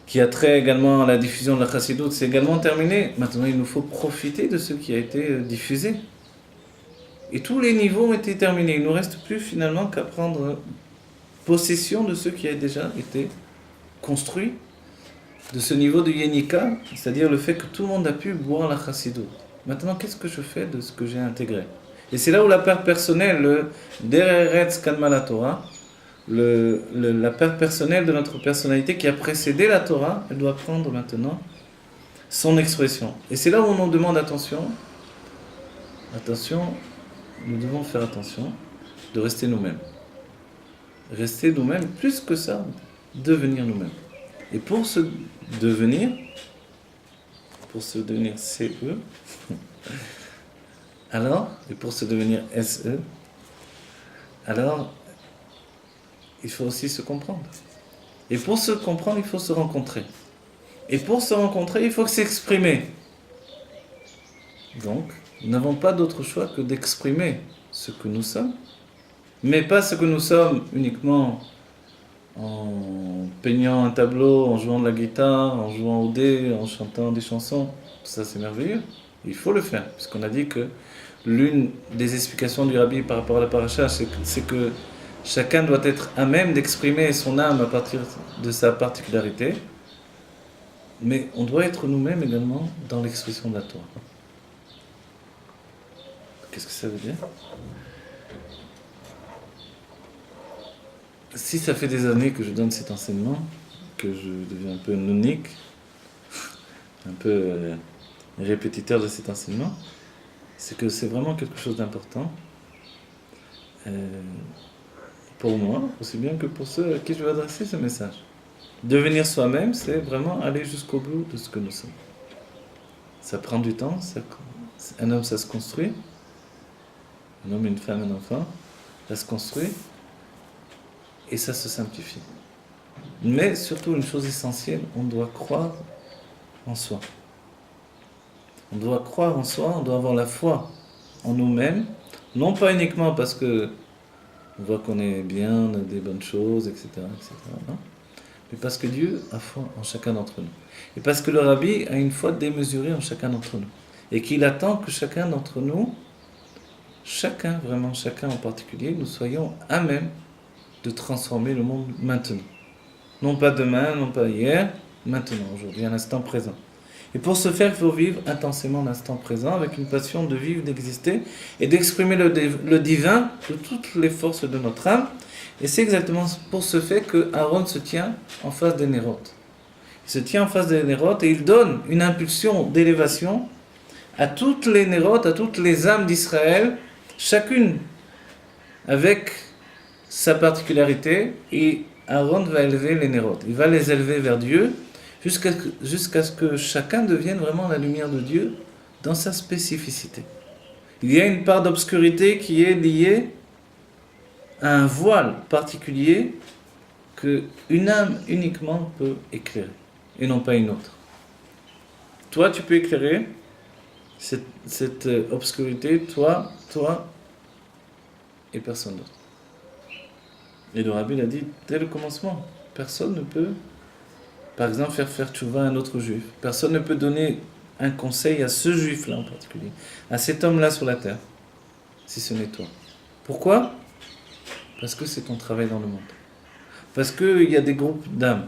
qui a trait également à la diffusion de la chassidoute, c'est également terminé. Maintenant, il nous faut profiter de ce qui a été diffusé. Et tous les niveaux ont été terminés. Il ne nous reste plus finalement qu'à prendre possession de ce qui a déjà été construit, de ce niveau de Yenika, c'est-à-dire le fait que tout le monde a pu boire la chassidoute. Maintenant, qu'est-ce que je fais de ce que j'ai intégré? Et c'est là où la perte personnelle, le Dereretz Kalma la Torah, la perte personnelle de notre personnalité qui a précédé la Torah, elle doit prendre maintenant son expression. Et c'est là où on nous demande attention, nous devons faire attention de rester nous-mêmes. Rester nous-mêmes, plus que ça, devenir nous-mêmes. Et pour se devenir CE, alors, et pour se devenir SE, alors, il faut aussi se comprendre. Et pour se comprendre, il faut se rencontrer. Et pour se rencontrer, il faut s'exprimer. Donc, nous n'avons pas d'autre choix que d'exprimer ce que nous sommes, mais pas ce que nous sommes uniquement en peignant un tableau, en jouant de la guitare, en jouant au dé, en chantant des chansons. Ça, c'est merveilleux. Il faut le faire, puisqu'on a dit que l'une des explications du Rabbi par rapport à la paracha, c'est que chacun doit être à même d'exprimer son âme à partir de sa particularité, mais on doit être nous-mêmes également dans l'expression de la Torah. Qu'est-ce que ça veut dire? Si ça fait des années que je donne cet enseignement, que je deviens un peu nonique, un peu répétiteur de cet enseignement, c'est que c'est vraiment quelque chose d'important pour moi, aussi bien que pour ceux à qui je vais adresser ce message. Devenir soi-même, c'est vraiment aller jusqu'au bout de ce que nous sommes. Ça prend du temps, un homme ça se construit, un homme, une femme, un enfant, ça se construit, et ça se simplifie. Mais surtout, une chose essentielle, on doit croire en soi. On doit croire en soi, on doit avoir la foi en nous-mêmes, non pas uniquement parce que on voit qu'on est bien, on a des bonnes choses, etc., non, mais parce que Dieu a foi en chacun d'entre nous. Et parce que le Rabbi a une foi démesurée en chacun d'entre nous. Et qu'il attend que chacun d'entre nous, chacun en particulier, nous soyons à même de transformer le monde maintenant. Non pas demain, non pas hier, maintenant, aujourd'hui, à l'instant présent. Et pour ce faire, il faut vivre intensément l'instant présent avec une passion de vivre, d'exister et d'exprimer le divin de toutes les forces de notre âme. Et c'est exactement pour ce fait que Aaron se tient en face des Nérotes. Il se tient en face des Nérotes et il donne une impulsion d'élévation à toutes les Nérotes, à toutes les âmes d'Israël, chacune avec sa particularité, et Aaron va élever les Nérotes. Il va les élever vers Dieu jusqu'à ce que chacun devienne vraiment la lumière de Dieu dans sa spécificité. Il y a une part d'obscurité qui est liée à un voile particulier qu'une âme uniquement peut éclairer, et non pas une autre. Toi, tu peux éclairer cette obscurité, toi et personne d'autre. Et le Rabbi l'a dit dès le commencement. Personne ne peut, par exemple, faire tchouva à un autre juif. Personne ne peut donner un conseil à ce juif-là en particulier, à cet homme-là sur la terre, si ce n'est toi. Pourquoi? Parce que c'est ton travail dans le monde. Parce qu'il y a des groupes d'âmes.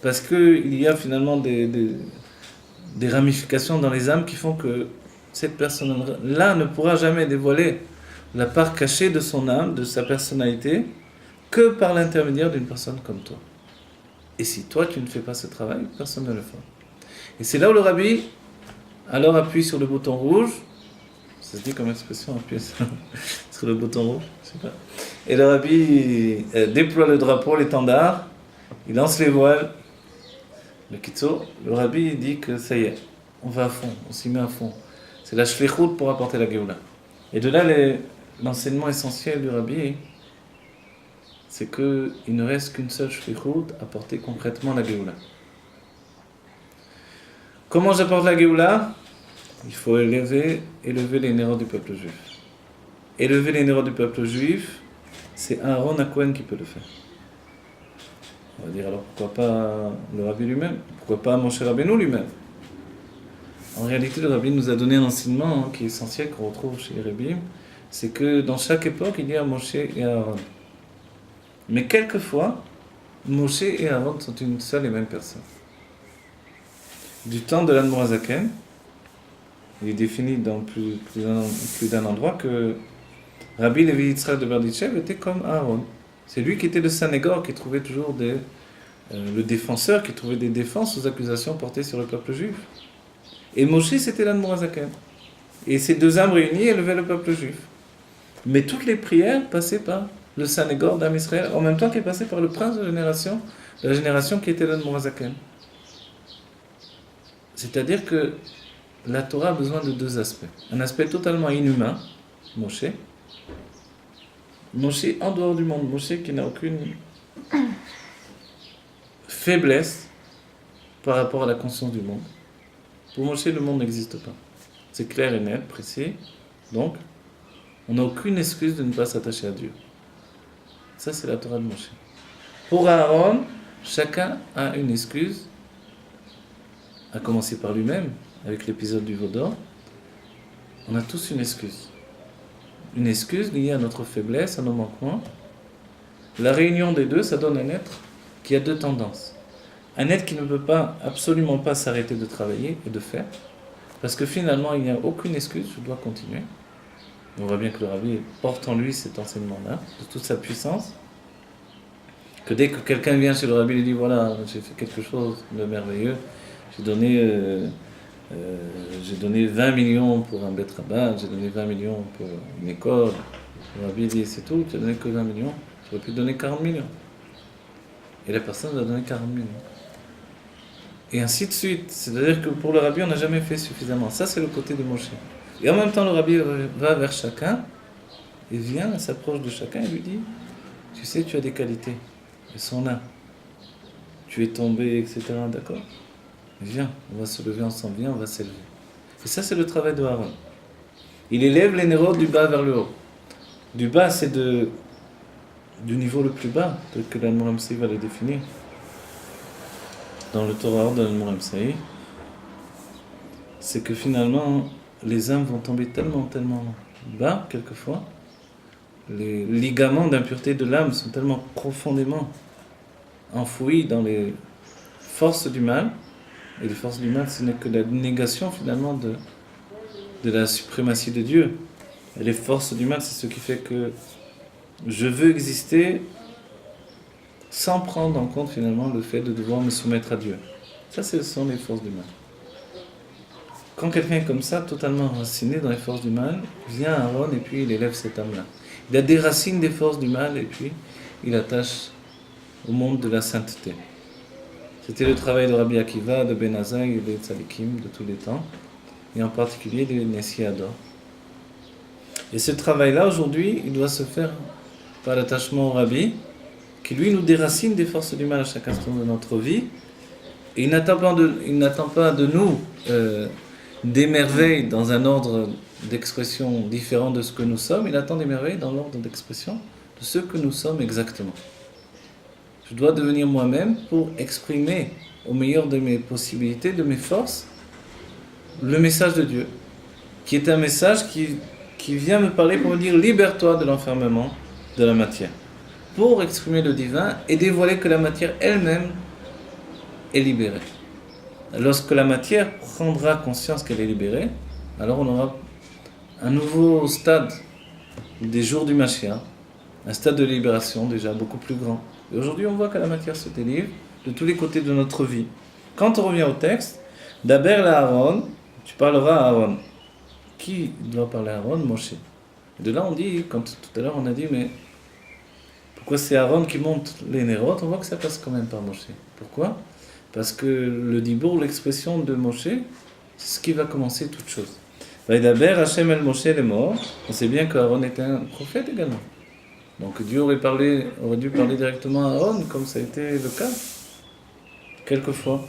Parce qu'il y a finalement des ramifications dans les âmes qui font que cette personne-là ne pourra jamais dévoiler la part cachée de son âme, de sa personnalité, que par l'intermédiaire d'une personne comme toi. Et si toi tu ne fais pas ce travail, personne ne le fera. Et c'est là où le rabbi alors appuie sur le bouton rouge. Ça se dit comme expression, appuyer sur le bouton rouge, je sais pas. Et le rabbi déploie le drapeau, l'étendard, il lance les voiles. Le kitso, le rabbi dit que ça y est, on va à fond, on s'y met à fond. C'est la shlichut pour apporter la Géoula. Et de là, l'enseignement essentiel du rabbi, c'est qu'il ne reste qu'une seule shlichut, apporter concrètement la Géoula. Comment j'apporte la Géoula? Il faut élever les nérodes du peuple juif. Élever les nérodes du peuple juif, c'est Aaron HaKohen qui peut le faire. On va dire alors pourquoi pas le rabbi lui-même? Pourquoi pas Moshe Rabbeinu lui-même? En réalité, le rabbi nous a donné un enseignement qui est essentiel, qu'on retrouve chez les rabbis, c'est que dans chaque époque, il y a Moshe et Aaron. Mais quelquefois, Moshe et Aaron sont une seule et même personne. Du temps de l'Admor HaZaken, il est défini dans plus d'un endroit que Rabbi Levi Yitzhak de Berditchev était comme Aaron. C'est lui qui était le Sanégor, qui trouvait toujours le défenseur, qui trouvait des défenses aux accusations portées sur le peuple juif. Et Moshe, c'était l'Admor HaZaken. Et ces deux âmes réunies élevaient le peuple juif. Mais toutes les prières passaient par le Sanégor d'Am Israël, en même temps qu'elles passaient par le prince de la génération qui était l'Admor HaZaken. C'est-à-dire que la Torah a besoin de deux aspects. Un aspect totalement inhumain, Moshe en dehors du monde, Moshe qui n'a aucune faiblesse par rapport à la conscience du monde. Pour Moshe, le monde n'existe pas. C'est clair et net, précis. Donc, on n'a aucune excuse de ne pas s'attacher à Dieu. Ça, c'est la Torah de Moshe. Pour Aaron, chacun a une excuse, à commencer par lui-même, avec l'épisode du veau d'or. On a tous une excuse. Une excuse liée à notre faiblesse, à nos manquements. La réunion des deux, ça donne un être qui a deux tendances. Un être qui ne peut pas, absolument pas s'arrêter de travailler et de faire, parce que finalement, il n'y a aucune excuse, je dois continuer. On voit bien que le rabbi porte en lui cet enseignement-là, de toute sa puissance, que dès que quelqu'un vient chez le rabbi et lui dit, voilà, j'ai fait quelque chose de merveilleux, j'ai donné 20 millions pour un bet rabat, j'ai donné 20 millions pour une école. Le rabbi dit, c'est tout, tu n'as donné que 20 millions, tu aurais pu donner 40 millions. Et la personne va donner 40 millions. Et ainsi de suite. C'est-à-dire que pour le rabbi, on n'a jamais fait suffisamment. Ça, c'est le côté de Moshe. Et en même temps, le rabbi va vers chacun, il vient, s'approche de chacun et lui dit, tu sais, tu as des qualités, elles sont là. Tu es tombé, etc. D'accord? Viens, on va se lever ensemble, viens, on va s'élever. Et ça, c'est le travail de Aaron. Il élève les nérodes du bas vers le haut. Du bas, c'est du niveau le plus bas, tel que l'Admor HaMsaï va le définir. Dans le Torah de l'Admor HaMsaï, c'est que finalement, les âmes vont tomber tellement bas, quelquefois. Les ligaments d'impureté de l'âme sont tellement profondément enfouis dans les forces du mal. Et les forces du mal, ce n'est que la négation finalement de la suprématie de Dieu. Et les forces du mal, c'est ce qui fait que je veux exister sans prendre en compte finalement le fait de devoir me soumettre à Dieu. Ça, ce sont les forces du mal. Quand quelqu'un est comme ça, totalement enraciné dans les forces du mal, vient Aaron et puis il élève cette âme-là. Il a des racines des forces du mal et puis il attache au monde de la sainteté. C'était le travail de Rabbi Akiva, de Ben Azai et des Tzadikim de tous les temps, et en particulier des Nessi Hador. Et ce travail-là, aujourd'hui, il doit se faire par l'attachement au Rabbi, qui lui nous déracine des forces du mal à chaque instant de notre vie. Et il n'attend pas de nous des merveilles dans un ordre d'expression différent de ce que nous sommes, il attend des merveilles dans l'ordre d'expression de ce que nous sommes exactement. Je dois devenir moi-même pour exprimer au meilleur de mes possibilités, de mes forces, le message de Dieu, qui est un message qui vient me parler pour me dire « libère-toi de l'enfermement de la matière », pour exprimer le divin et dévoiler que la matière elle-même est libérée. Lorsque la matière prendra conscience qu'elle est libérée, alors on aura un nouveau stade des jours du Mashiach, un stade de libération déjà beaucoup plus grand. Et aujourd'hui, on voit que la matière se délivre de tous les côtés de notre vie. Quand on revient au texte, d'Aber la Aaron, tu parleras à Aaron. Qui doit parler à Aaron? Moshe. Et de là, on dit, comme tout à l'heure, on a dit, mais pourquoi c'est Aaron qui monte les nérotes? On voit que ça passe quand même par Moshe. Pourquoi? Parce que le dibour, l'expression de Moshe, c'est ce qui va commencer toute chose. Vaïdaber Hachem el Moshe est mort. On sait bien qu'Aaron était un prophète également. Donc Dieu aurait dû parler directement à Aaron, comme ça a été le cas, quelquefois.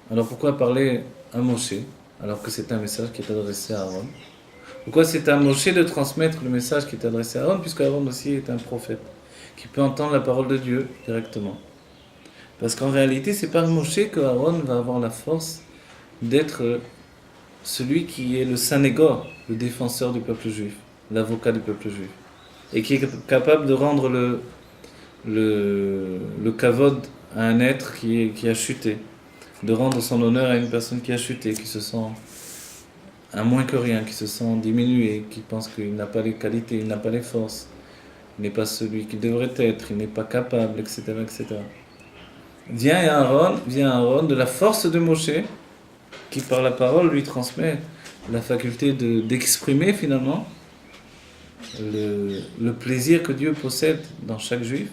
Alors pourquoi parler à Moshe, alors que c'est un message qui est adressé à Aaron? Pourquoi c'est à Moshe de transmettre le message qui est adressé à Aaron, puisque Aaron aussi est un prophète, qui peut entendre la parole de Dieu directement. Parce qu'en réalité, c'est par Moshe que Aaron va avoir la force d'être celui qui est le Sanégor, le défenseur du peuple juif, l'avocat du peuple juif, et qui est capable de rendre le kavod à un être qui a chuté, de rendre son honneur à une personne qui a chuté, qui se sent un moins que rien, qui se sent diminué, qui pense qu'il n'a pas les qualités, il n'a pas les forces, il n'est pas celui qu'il devrait être, il n'est pas capable, etc. etc. Vient Aaron de la force de Moshe, qui par la parole lui transmet la faculté d'exprimer finalement le plaisir que Dieu possède dans chaque juif.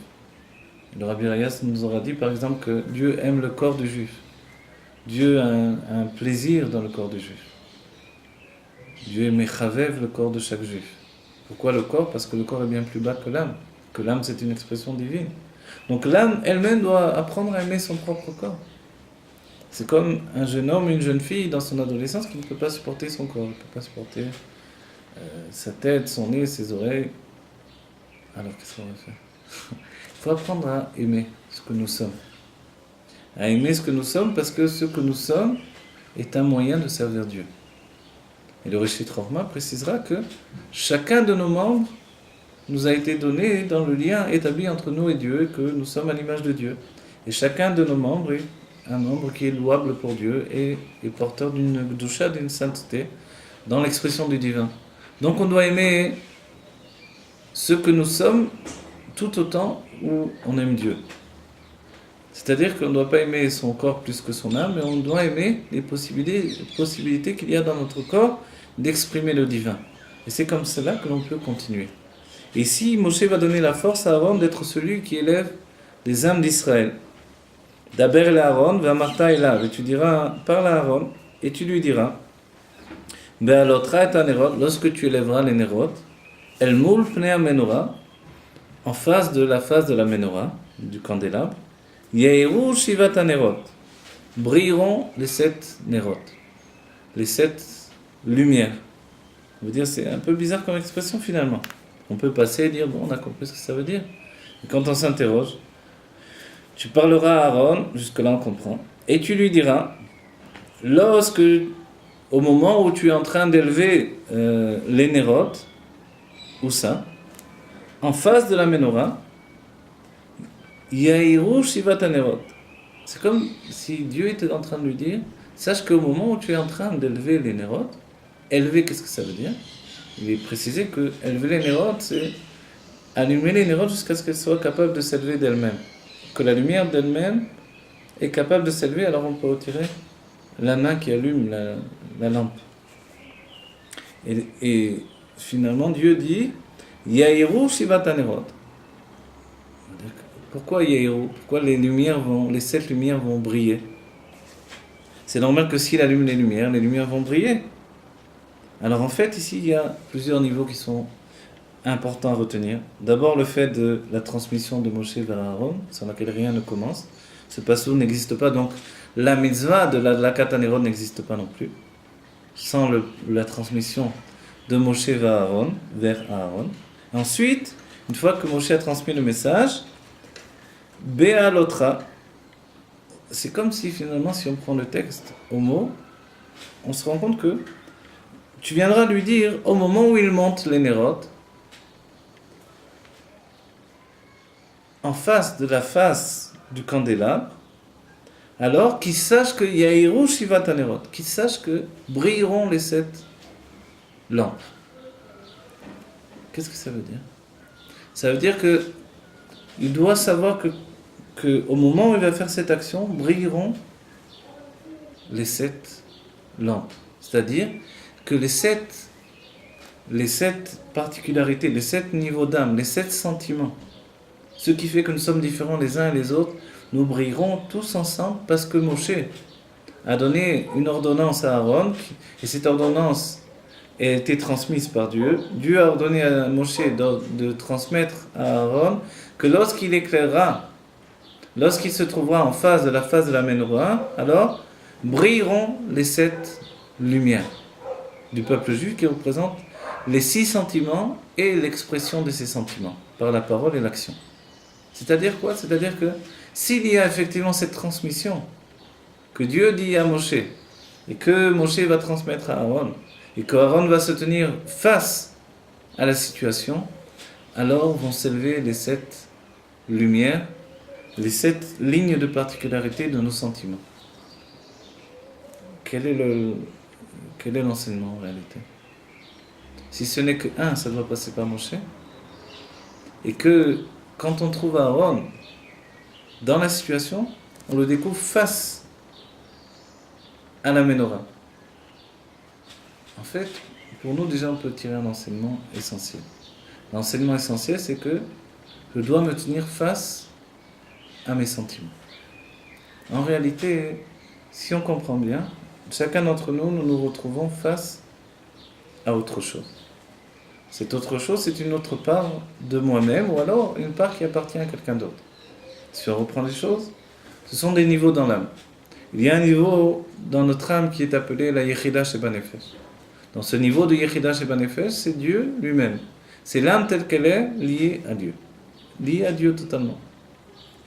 Le Rabbi Rayas nous aura dit par exemple que Dieu aime le corps du juif. Dieu a un plaisir dans le corps du juif. Dieu est mechavev le corps de chaque juif. Pourquoi le corps? Parce que le corps est bien plus bas que l'âme. Que l'âme c'est une expression divine. Donc l'âme elle-même doit apprendre à aimer son propre corps. C'est comme un jeune homme, une jeune fille dans son adolescence qui ne peut pas supporter son corps, ne peut pas supporter sa tête, son nez, ses oreilles. Alors qu'est-ce qu'on va faire? Il faut apprendre à aimer ce que nous sommes. À aimer ce que nous sommes parce que ce que nous sommes est un moyen de servir Dieu. Et le Rishit Rochma précisera que chacun de nos membres nous a été donné dans le lien établi entre nous et Dieu, que nous sommes à l'image de Dieu. Et chacun de nos membres est un membre qui est louable pour Dieu et est porteur d'une doucha, d'une sainteté dans l'expression du divin. Donc on doit aimer ce que nous sommes tout autant où on aime Dieu. C'est-à-dire qu'on ne doit pas aimer son corps plus que son âme, mais on doit aimer les possibilités qu'il y a dans notre corps d'exprimer le divin. Et c'est comme cela que l'on peut continuer. Et ici, Moshe va donner la force à Aaron d'être celui qui élève les âmes d'Israël. D'Aber el Aaron, Vamarta elav, et tu diras, parle à Aaron, et tu lui diras, Be'alotra et anerot, lorsque tu élèveras les nerot, El moul pnei menorah, en face de la menorah, du candélabre, Yehiru shivat anerot, brilleront les 7 nerot, les 7 lumières. Ça veut dire, c'est un peu bizarre comme expression finalement. On peut passer et dire, bon, on a compris ce que ça veut dire. Et quand on s'interroge, tu parleras à Aaron, jusque-là on comprend, et tu lui diras, au moment où tu es en train d'élever les nérotes, où ça? En face de la menorah, Yahiru shivat anerot. C'est comme si Dieu était en train de lui dire, sache qu'au moment où tu es en train d'élever les nérotes, élever, qu'est-ce que ça veut dire? Il est précisé que élever les nérotes, c'est allumer les nérotes jusqu'à ce qu'elles soient capables de s'élever d'elles-mêmes. Que la lumière d'elle-même est capable de s'élever, alors on peut retirer la main qui allume la lampe. Et finalement, Dieu dit Yahiru shivat anerot. Pourquoi Yahiru? Pourquoi les 7 lumières vont briller? C'est normal que s'il allume les lumières vont briller. Alors en fait, ici, il y a plusieurs niveaux qui sont importants à retenir. D'abord, le fait de la transmission de Moshe vers Aaron, sans laquelle rien ne commence. Ce passage n'existe pas, donc la mitzvah de la Katanerot n'existe pas non plus. Sans la transmission de Moshe vers Aaron. Ensuite, une fois que Moshe a transmis le message, Be'alotra, c'est comme si finalement, si on prend le texte au mot, on se rend compte que tu viendras lui dire, au moment où il monte les nérotes, en face de la face du candélabre, alors qu'il sache que Yahiru shivat anerot, qu'il sache que brilleront les 7 lampes. Qu'est-ce que ça veut dire? Ça veut dire que il doit savoir que au moment où il va faire cette action, brilleront les 7 lampes. C'est-à-dire que les sept particularités, les 7 niveaux d'âme, les 7 sentiments, ce qui fait que nous sommes différents les uns et les autres, nous brillerons tous ensemble parce que Moshe a donné une ordonnance à Aaron, et cette ordonnance a été transmise par Dieu. Dieu a ordonné à Moshe de transmettre à Aaron que lorsqu'il éclairera, lorsqu'il se trouvera en face de la Menorah, alors brilleront les 7 lumières du peuple juif qui représentent les 6 sentiments et l'expression de ces sentiments par la parole et l'action. C'est-à-dire quoi? C'est-à-dire que s'il y a effectivement cette transmission que Dieu dit à Moshe et que Moshe va transmettre à Aaron et qu'Aaron va se tenir face à la situation, alors vont s'élever les 7 lumières, les 7 lignes de particularité de nos sentiments. Quel est l'enseignement en réalité? Si ce n'est que ça doit passer par Moshe, et que quand on trouve Aaron dans la situation, on le découvre face à la Menorah. En fait, pour nous déjà on peut tirer un enseignement essentiel. L'enseignement essentiel, c'est que je dois me tenir face à mes sentiments. En réalité, si on comprend bien, chacun d'entre nous, nous nous retrouvons face à autre chose. Cette autre chose, c'est une autre part de moi-même, ou alors une part qui appartient à quelqu'un d'autre. Si on reprend les choses, ce sont des niveaux dans l'âme. Il y a un niveau dans notre âme qui est appelé la Yechida Sheba Nefesh. Dans ce niveau de Yechida Sheba Nefesh, c'est Dieu lui-même. C'est l'âme telle qu'elle est liée à Dieu. Liée à Dieu totalement.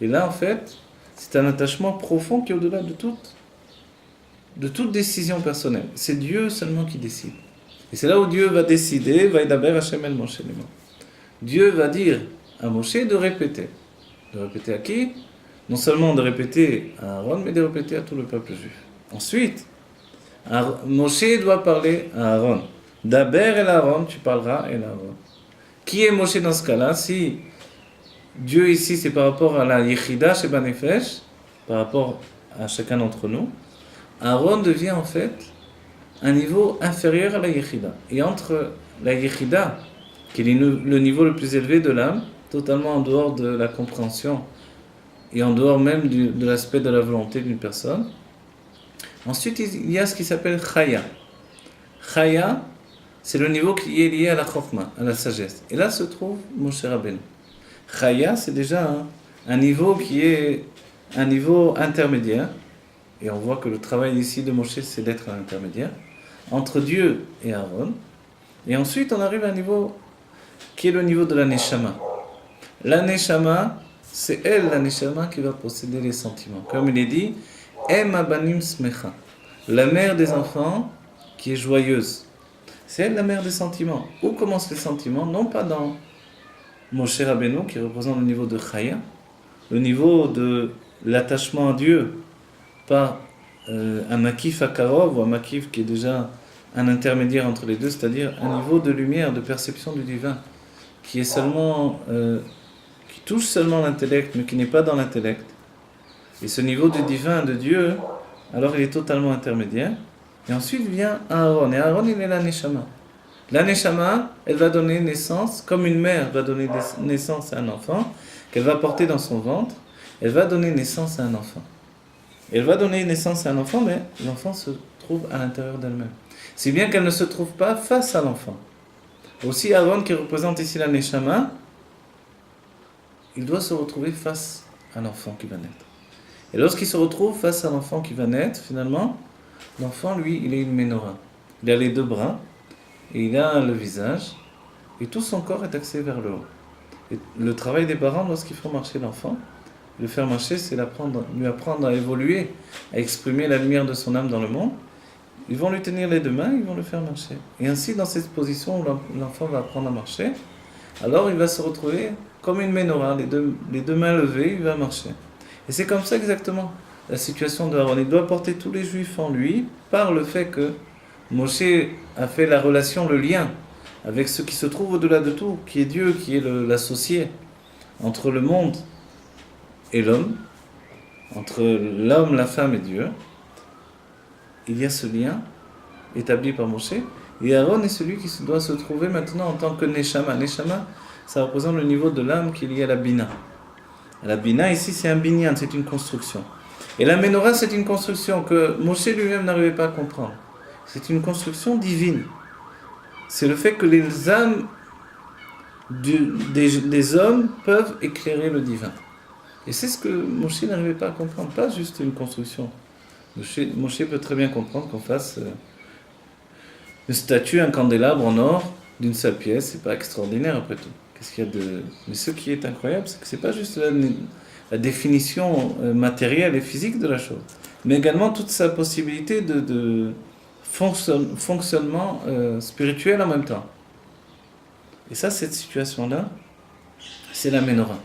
Et là, en fait, c'est un attachement profond qui est au-delà de toute décision personnelle. C'est Dieu seulement qui décide. Et c'est là où Dieu va décider, va Vaïdaber Hashem el Moshe Lema. Dieu va dire à Moshe de répéter. De répéter à qui? Non seulement de répéter à Aaron, mais de répéter à tout le peuple juif. Ensuite, Moshe doit parler à Aaron. Daber el Aaron, tu parleras el Aaron. Qui est Moshe dans ce cas-là? Si Dieu ici, c'est par rapport à la Yechida Sheba Nefesh, par rapport à chacun d'entre nous, Aaron devient en fait un niveau inférieur à la Yechida. Et entre la Yechida, qui est le niveau le plus élevé de l'âme, totalement en dehors de la compréhension et en dehors même de l'aspect de la volonté d'une personne, ensuite il y a ce qui s'appelle Chaya. Chaya, c'est le niveau qui est lié à la Chokhmah, à la sagesse. Et là se trouve Moshe Rabbeinu. Chaya, c'est déjà un niveau qui est un niveau intermédiaire. Et on voit que le travail ici de Moshe, c'est d'être un intermédiaire entre Dieu et Aaron. Et ensuite, on arrive à un niveau qui est le niveau de la Neshama. La Neshama, c'est elle, la Neshama, qui va posséder les sentiments. Comme il est dit, Em Abanim Smecha, la mère des enfants qui est joyeuse. C'est elle la mère des sentiments. Où commencent les sentiments? Non pas dans Moshe Rabbeinu, qui représente le niveau de Chaya, le niveau de l'attachement à Dieu, par un makif akarov ou un makif qui est déjà un intermédiaire entre les deux, c'est-à-dire un niveau de lumière, de perception du divin, qui est seulement, qui touche seulement l'intellect, mais qui n'est pas dans l'intellect. Et ce niveau du divin, de Dieu, alors il est totalement intermédiaire. Et ensuite vient Aaron. Et Aaron, il est la Neshama. La Neshama, elle va donner naissance, comme une mère va donner naissance à un enfant, qu'elle va porter dans son ventre, elle va donner naissance à un enfant. Elle va donner naissance à un enfant, mais l'enfant se trouve à l'intérieur d'elle-même. Si bien qu'elle ne se trouve pas face à l'enfant. Aussi, Aaron, qui représente ici la Neshama, il doit se retrouver face à l'enfant qui va naître. Et lorsqu'il se retrouve face à l'enfant qui va naître, finalement, l'enfant, lui, il est une menorah. Il a les 2 bras, et il a le visage, et tout son corps est axé vers le haut. Et le travail des parents, lorsqu'ils font marcher l'enfant, le faire marcher, c'est lui apprendre à évoluer, à exprimer la lumière de son âme dans le monde. Ils vont lui tenir les 2 mains, ils vont le faire marcher. Et ainsi, dans cette position où l'enfant va apprendre à marcher, alors il va se retrouver comme une menorah, les deux mains levées, il va marcher. Et c'est comme ça exactement la situation de Aaron. Il doit porter tous les juifs en lui par le fait que Moshe a fait la relation, le lien avec ce qui se trouve au-delà de tout, qui est Dieu, qui est l'associé entre le monde et l'homme, entre l'homme, la femme et Dieu. Il y a ce lien établi par Moshe, et Aaron est celui qui doit se trouver maintenant en tant que Neshama. Neshama, ça représente le niveau de l'âme qui est lié à la Bina. La Bina, ici, c'est un binyan, c'est une construction. Et la Menorah, c'est une construction que Moshe lui-même n'arrivait pas à comprendre. C'est une construction divine. C'est le fait que les âmes des hommes peuvent éclairer le divin. Et c'est ce que Moshe n'arrivait pas à comprendre, pas juste une construction. Moshe peut très bien comprendre qu'on fasse une statue, un candélabre en or d'une seule pièce, c'est pas extraordinaire après tout. Qu'est-ce qu'il y a de... Mais ce qui est incroyable, c'est que c'est pas juste la définition matérielle et physique de la chose, mais également toute sa possibilité de fonctionnement spirituel en même temps. Et ça, cette situation-là, c'est la Menorah.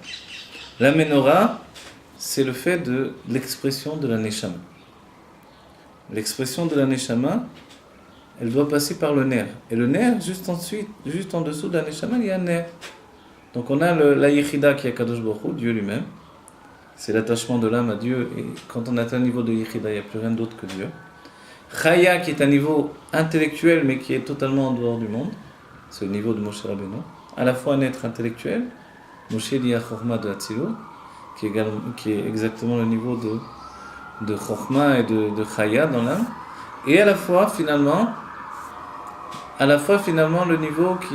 La Menorah, c'est le fait de l'expression de la Neshama. L'expression de la Neshama, elle doit passer par le nerf. Et le nerf, juste en dessous de la Neshama, il y a un nerf. Donc on a la Yechida qui est Kadosh Baruch Hu, Dieu lui-même. C'est l'attachement de l'âme à Dieu. Et quand on atteint un niveau de Yechida, il n'y a plus rien d'autre que Dieu. Chaya qui est un niveau intellectuel, mais qui est totalement en dehors du monde. C'est le niveau de Moshe Rabbeinu. À la fois un être intellectuel, Moshe lié à Chorma de Hatzilut, qui est exactement le niveau de Chorma et de Chaya dans l'âme. Et à la fois finalement le niveau qui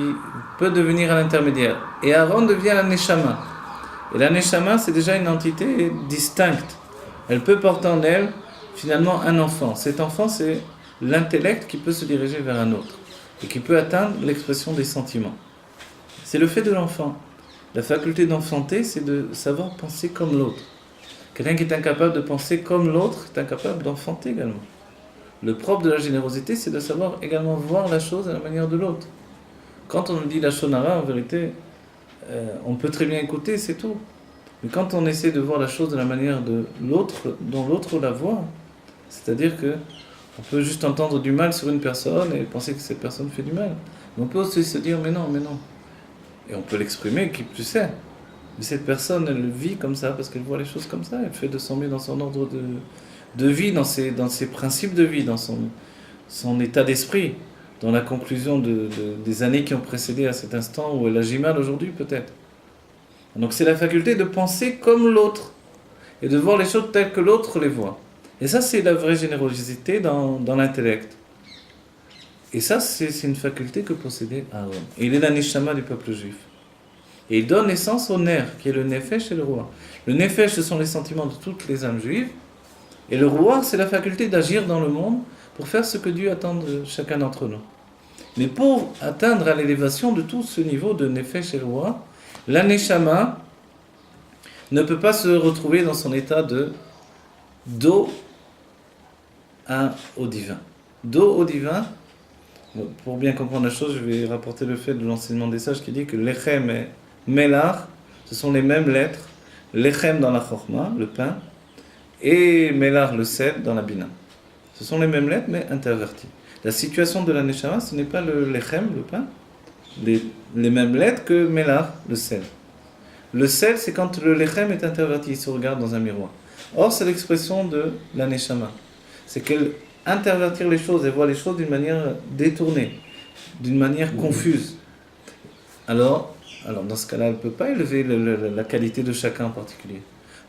peut devenir un intermédiaire. Et Aaron devient la Neshama. Et la Neshama, c'est déjà une entité distincte. Elle peut porter en elle finalement un enfant. Cet enfant, c'est l'intellect qui peut se diriger vers un autre et qui peut atteindre l'expression des sentiments. C'est le fait de l'enfant. La faculté d'enfanter, c'est de savoir penser comme l'autre. Quelqu'un qui est incapable de penser comme l'autre est incapable d'enfanter également. Le propre de la générosité, c'est de savoir également voir la chose à la manière de l'autre. Quand on nous dit la shonara, en vérité, on peut très bien écouter, c'est tout. Mais quand on essaie de voir la chose de la manière de l'autre, dont l'autre la voit, c'est-à-dire que on peut juste entendre du mal sur une personne et penser que cette personne fait du mal. Mais on peut aussi se dire, mais non. Et on peut l'exprimer, qui plus est. Mais cette personne, elle vit comme ça, parce qu'elle voit les choses comme ça, elle fait de son mieux dans son ordre de vie, dans ses principes de vie, dans son état d'esprit, dans la conclusion des années qui ont précédé à cet instant où elle agit mal aujourd'hui peut-être. Donc c'est la faculté de penser comme l'autre et de voir les choses telles que l'autre les voit. Et ça, c'est la vraie générosité dans l'intellect. Et ça, c'est une faculté que possédait Aaron. Et il est la neshama du peuple juif. Et il donne naissance au nerf, qui est le nefesh et le roi. Le nefesh, ce sont les sentiments de toutes les âmes juives. Et le roi, c'est la faculté d'agir dans le monde pour faire ce que Dieu attend de chacun d'entre nous. Mais pour atteindre à l'élévation de tout ce niveau de nefesh et roi, la neshama ne peut pas se retrouver dans son état de dos au divin. Dos au divin, pour bien comprendre la chose, je vais rapporter le fait de l'enseignement des sages qui dit que lechem et melach, ce sont les mêmes lettres. Lechem dans la chorma, le pain, et melach, le sel, dans la bina. Ce sont les mêmes lettres, mais interverties. La situation de la neshama, ce n'est pas le lechem, le pain, les mêmes lettres que melach, le sel. Le sel, c'est quand le lechem est interverti, il se regarde dans un miroir. Or, c'est l'expression de la neshama. C'est qu'elle intervertir les choses et voir les choses d'une manière détournée, d'une manière confuse. Alors dans ce cas-là, elle ne peut pas élever la qualité de chacun en particulier.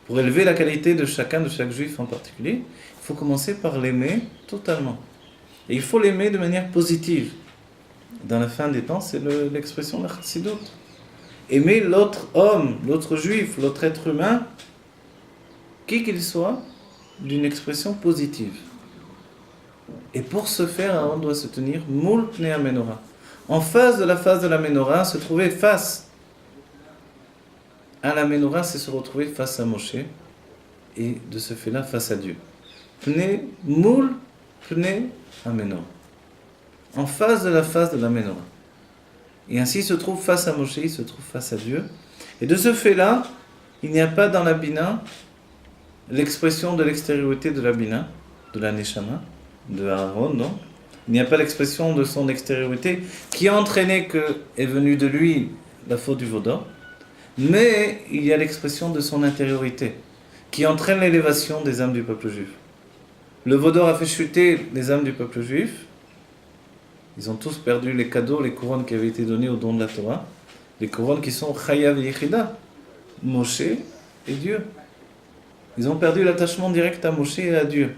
Pour élever la qualité de chacun, de chaque juif en particulier, il faut commencer par l'aimer totalement. Et il faut l'aimer de manière positive. Dans la fin des temps, c'est l'expression de la chassidut. Aimer l'autre homme, l'autre juif, l'autre être humain, qui qu'il soit, d'une expression positive. Et pour ce faire, on doit se tenir moul pnei menorah. En face de la menorah, se trouver face à la menorah, c'est se retrouver face à Moshe, et de ce fait-là, face à Dieu. Moul pnei menorah. En face de la menorah. Et ainsi, il se trouve face à Moshe, il se trouve face à Dieu. Et de ce fait-là, il n'y a pas dans la Bina l'expression de l'extériorité de la Bina, de la Neshama, de Aaron, non. Il n'y a pas l'expression de son extériorité qui a entraîné que est venue de lui la faute du Vaudor, mais il y a l'expression de son intériorité qui entraîne l'élévation des âmes du peuple juif. Le Vaudor a fait chuter les âmes du peuple juif. Ils ont tous perdu les cadeaux, les couronnes qui avaient été données au don de la Torah. Les couronnes qui sont Chayav et Yechida, Moshe et Dieu. Ils ont perdu l'attachement direct à Moshe et à Dieu.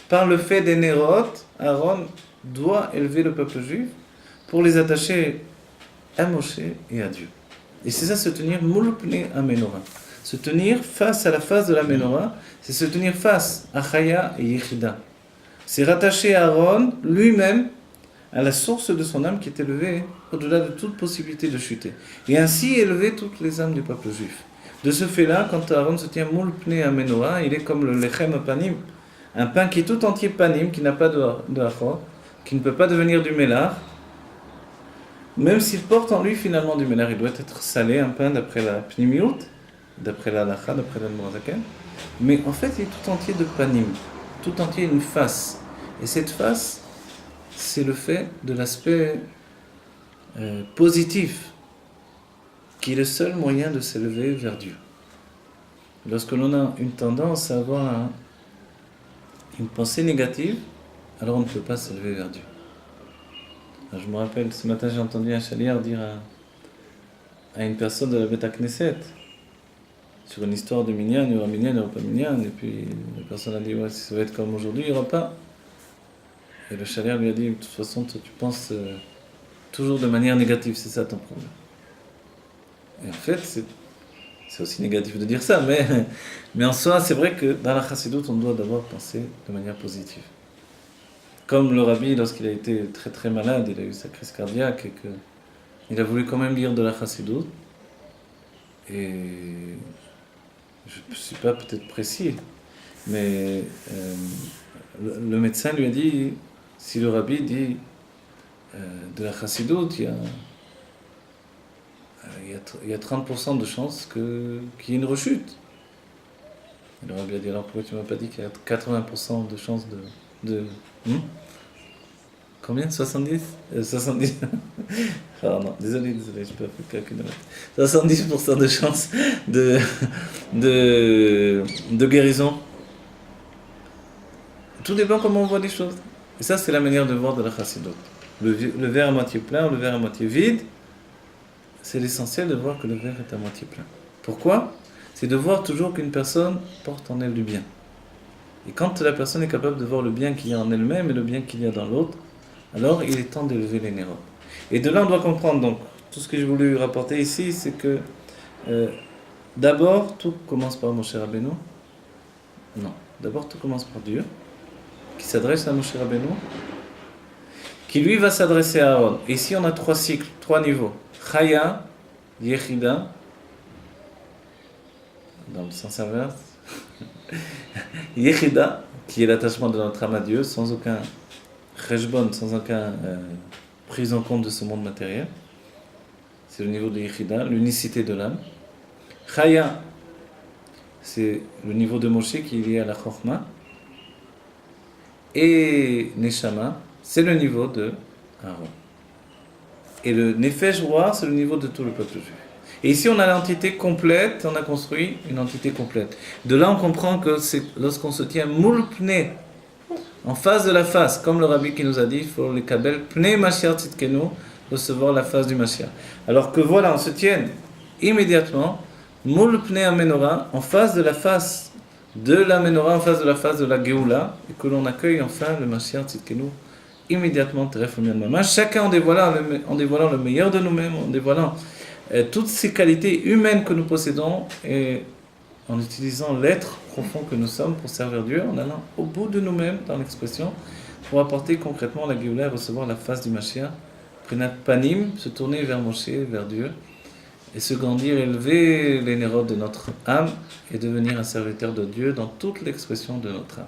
Par le fait des Nérot, Aaron doit élever le peuple juif pour les attacher à Moshe et à Dieu. Et c'est ça, se tenir Moulpne à Menorah. Se tenir face à la face de la Menorah, c'est se tenir face à Chaya et Yechida. C'est rattacher Aaron lui-même à la source de son âme qui est élevée au-delà de toute possibilité de chuter. Et ainsi élever toutes les âmes du peuple juif. De ce fait-là, quand Aaron se tient moule pné à Menorah, il est comme le lechem panim, un pain qui est tout entier panim, qui n'a pas de achor, qui ne peut pas devenir du mélar, même s'il porte en lui finalement du mélar. Il doit être salé, un pain d'après la pnimiut, d'après la lacha, d'après la mourazaken, mais en fait il est tout entier de panim, tout entier une face. Et cette face, c'est le fait de l'aspect positif, qui est le seul moyen de s'élever vers Dieu. Lorsque l'on a une tendance à avoir une pensée négative, alors on ne peut pas s'élever vers Dieu. Alors je me rappelle, ce matin j'ai entendu un chaliard dire à une personne de la Beta Knesset, sur une histoire de Minyan, il y aura Minyan, il n'y aura pas Minyan, et puis la personne a dit, ouais, si ça va être comme aujourd'hui, il n'y aura pas. Et le chaliard lui a dit, de toute façon, toi, tu penses toujours de manière négative, c'est ça ton problème. Et en fait, c'est aussi négatif de dire ça, mais en soi, c'est vrai que dans la chassidoute, on doit d'abord penser de manière positive. Comme le rabbi, lorsqu'il a été très très malade, il a eu sa crise cardiaque, et qu'il a voulu quand même lire de la chassidoute, et je ne suis pas peut-être précis, mais le médecin lui a dit, si le rabbi dit de la chassidoute, il y a 30% de chances qu'il y ait une rechute. Et le rabbi a dit, alors pourquoi tu ne m'as pas dit qu'il y a 80% de chances de combien? 70 70 Ah non, désolé, je ne peux pas faire le calcul. 70% de chances de guérison. Tout dépend comment on voit les choses. Et ça, c'est la manière de voir de la chassidoute. Le verre à moitié plein ou le verre à moitié vide, c'est l'essentiel de voir que le verre est à moitié plein. Pourquoi? C'est de voir toujours qu'une personne porte en elle du bien. Et quand la personne est capable de voir le bien qu'il y a en elle-même et le bien qu'il y a dans l'autre, alors il est temps d'élever les nérodes. Et de là, on doit comprendre, donc, tout ce que j'ai voulu rapporter ici, c'est que d'abord, tout commence par Moshe Rabbeinu. Non, d'abord, tout commence par Dieu, qui s'adresse à Moshe Rabbeinu, qui lui va s'adresser à Aaron. Ici, on a 3 cycles, 3 niveaux. Chaya, Yechida, dans le sens inverse. Yechida, qui est l'attachement de notre âme à Dieu, sans aucun cheshbon, sans aucun prise en compte de ce monde matériel. C'est le niveau de Yechida, l'unicité de l'âme. Chaya, c'est le niveau de Moshe qui est lié à la Chokhmah. Et Neshama, c'est le niveau de Aaron. Et le Nefesh Roi, c'est le niveau de tout le peuple juif. Et ici, on a l'entité complète, on a construit une entité complète. De là, on comprend que c'est lorsqu'on se tient moule pné, en face de la face, comme le rabbi qui nous a dit, il faut les kabel pné Mashiach tzidkenu, recevoir la face du Mashiach. Alors que voilà, on se tienne immédiatement moule pné à Menorah, en face de la face de la Menorah, en face de la face de la Géoula, et que l'on accueille enfin le Mashiach tzidkenu immédiatement, Teref Omian Mamash, chacun en dévoilant le meilleur de nous-mêmes, en dévoilant toutes ces qualités humaines que nous possédons, et en utilisant l'être profond que nous sommes pour servir Dieu, en allant au bout de nous-mêmes dans l'expression, pour apporter concrètement la Géoula et recevoir la face du Mashiach, Prenat Panim, se tourner vers Moshe, vers Dieu, et se grandir, élever les nérodes de notre âme, et devenir un serviteur de Dieu dans toute l'expression de notre âme.